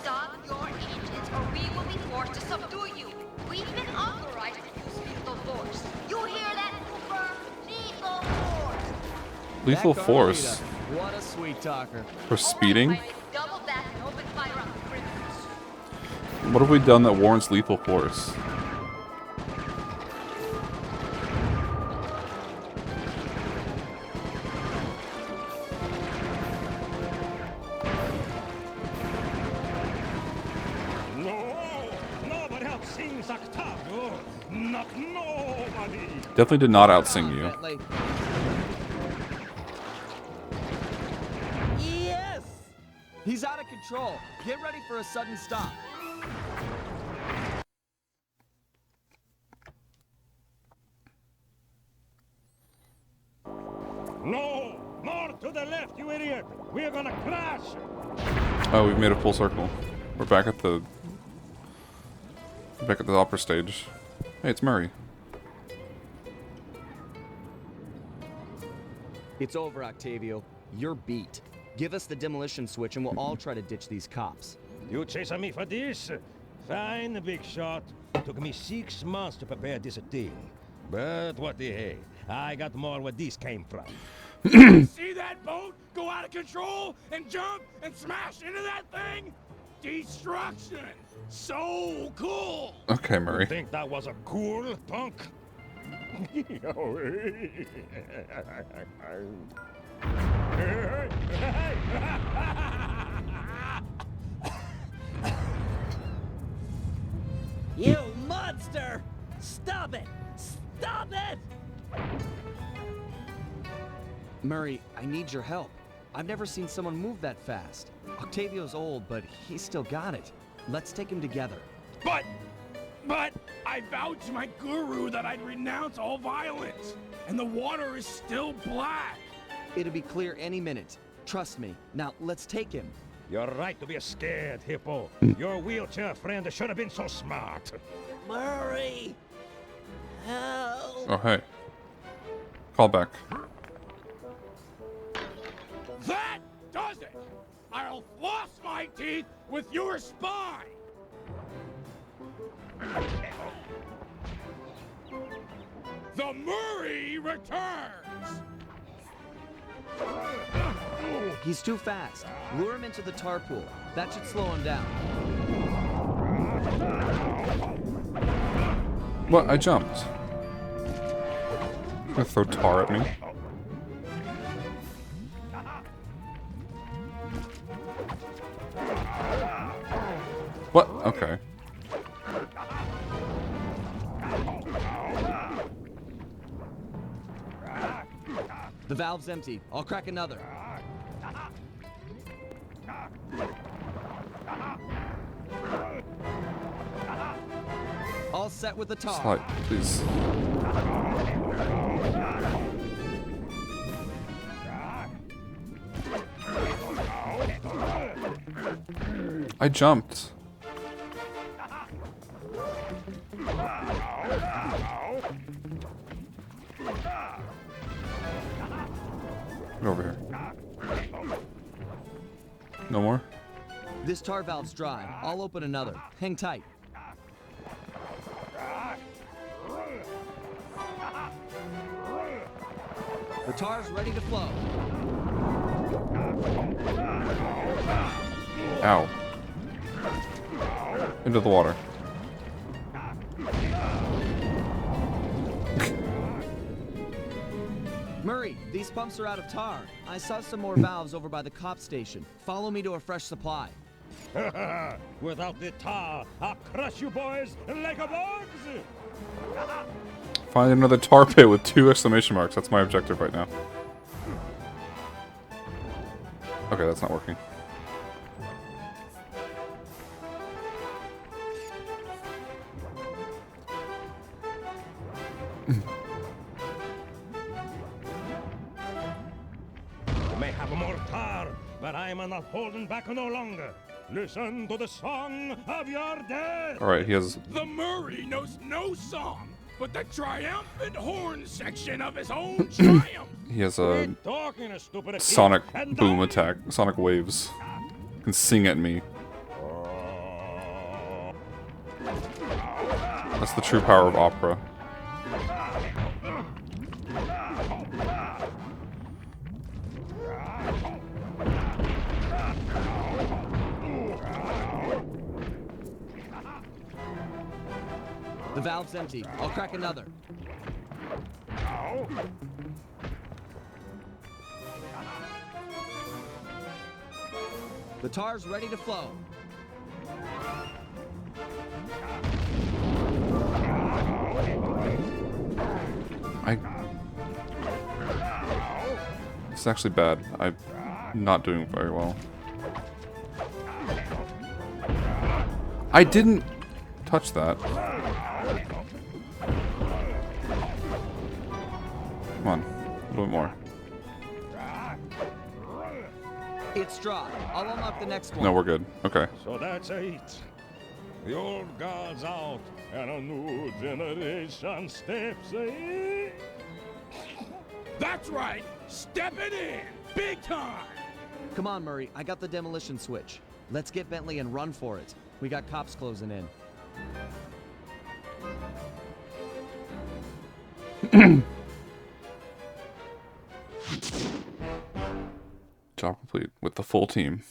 stop your engines or we will be forced to subdue you. We've been authorized to use lethal force. You hear that, Cooper? Lethal force! Lethal That force. Carmelita, what a sweet talker. For speeding? Double back and open fire on the criminals. What have we done that warrants lethal force? No! Nobody outsings Octavio! Not nobody! Definitely did not outsing you. Bentley. Yes! He's out of control. Get ready for a sudden stop. No! More to the left, you idiot! We're gonna crash! Oh, we've made a full circle. We're back at the opera stage. Hey, it's Murray. It's over, Octavio. You're beat. Give us the demolition switch and we'll all try to ditch these cops. You chasing me for this? Fine, big shot. Took me 6 months to prepare this thing. But what the hey? I got more where this came from. See that boat go out of control and jump and smash into that thing? Destruction! So cool! Okay, Murray. You think that was a cool punk? You monster! Stop it! Stop it! Murray, I need your help. I've never seen someone move that fast. Octavio's old, but he's still got it. Let's take him together. But I vowed to my guru that I'd renounce all violence, and the water is still black. It'll be clear any minute. Trust me. Now, let's take him. You're right to be scared, Hippo. Your wheelchair friend should have been so smart. Murray! Help! Oh, hey. Call back. That does it! I'll floss my teeth with your spine! The Murray returns! He's too fast. Lure him into the tar pool. That should slow him down. What? I jumped. Gonna throw tar at me. What? Okay. The valve's empty. I'll crack another. All set with the tar. Slide, please. I jumped. Get over here. No more? This tar valve's dry. I'll open another. Hang tight. The tar's ready to flow. Ow. Into the water. Murray, these pumps are out of tar. I saw some more valves over by the cop station. Follow me to a fresh supply. Without the tar, I'll crush you boys like a bugs! Find another tar pit with 2 exclamation marks. That's my objective right now. Okay, that's not working. You may have more tar, but I'm not holding back no longer. Listen to the song of your dead. Alright, he has... The Murray knows no song, but the triumphant horn section of his own triumph. He has a Talking, stupid sonic kid, and boom attack. Sonic waves. Can sing at me. That's the true power of opera. The valve's empty. I'll crack another. The tar's ready to flow. It's actually bad. I'm not doing very well. I didn't touch that. Come on, a little bit more. It's dry. I'll unlock the next one. No, we're good. Okay. So that's it. The old guard's out, and a new generation steps in. That's right, stepping in, big time. Come on, Murray. I got the demolition switch. Let's get Bentley and run for it. We got cops closing in. Job complete with the full team.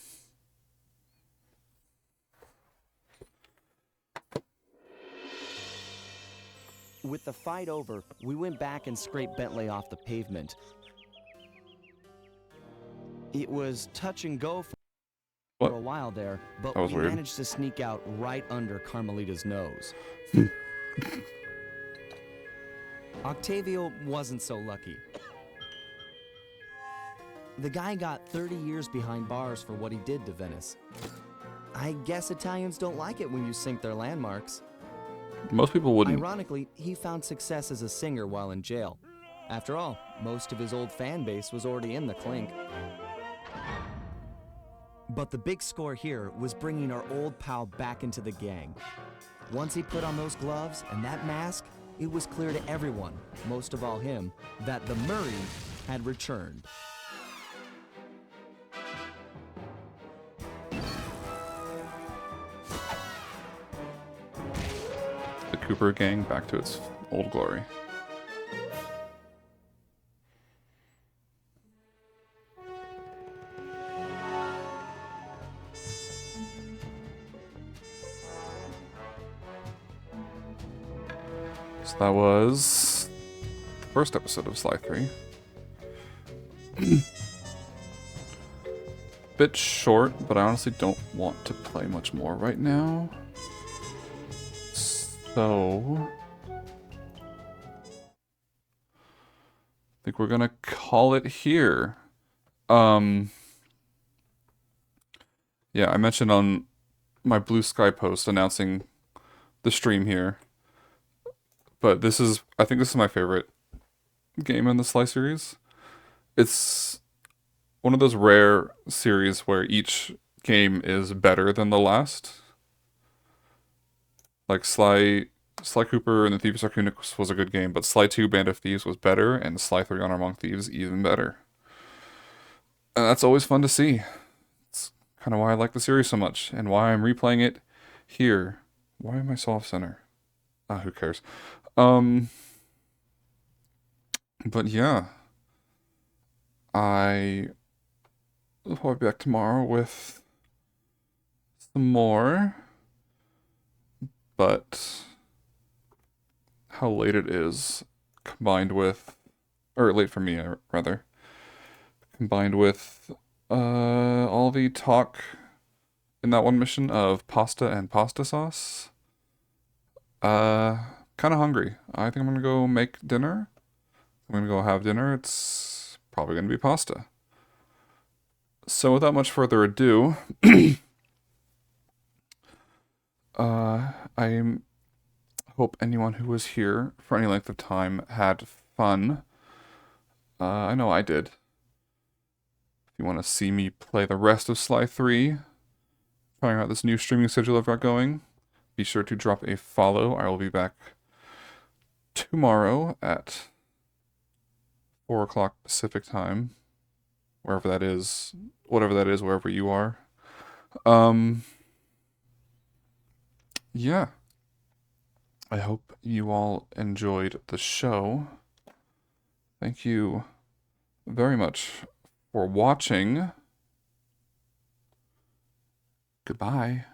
With the fight over, we went back and scraped Bentley off the pavement. It was touch and go for a while there, but we managed to sneak out right under Carmelita's nose. Octavio wasn't so lucky. The guy got 30 years behind bars for what he did to Venice. I guess Italians don't like it when you sink their landmarks. Most people wouldn't. Ironically, he found success as a singer while in jail. After all, most of his old fan base was already in the clink. But the big score here was bringing our old pal back into the gang. Once he put on those gloves and that mask, it was clear to everyone, most of all him, that the Murray had returned. The Cooper gang back to its old glory. So that was the first episode of Sly 3. Bit short, but I honestly don't want to play much more right now. So I think we're gonna call it here. Yeah, I mentioned on my Blue Sky post announcing the stream here. But I think this is my favorite game in the Sly series. It's one of those rare series where each game is better than the last. Like Sly Cooper and the Thieves Raccoonix was a good game, but Sly 2 Band of Thieves was better, and Sly 3 Honor Among Thieves even better. And that's always fun to see. It's kind of why I like the series so much, and why I'm replaying it here. Why am I so off center? Who cares? But yeah, I will be back tomorrow with some more. But how late it is, combined with, or late for me, rather, combined with all the talk in that one mission of pasta and pasta sauce. Kind of hungry. I think I'm gonna go make dinner. I'm gonna go have dinner. It's probably gonna be pasta. So without much further ado, I hope anyone who was here for any length of time had fun. I know I did. If you want to see me play the rest of Sly 3, trying out this new streaming schedule I've got going, be sure to drop a follow. I will be back tomorrow at 4 o'clock Pacific time, wherever that is, whatever that is, wherever you are. Yeah. I hope you all enjoyed the show. Thank you very much for watching. Goodbye.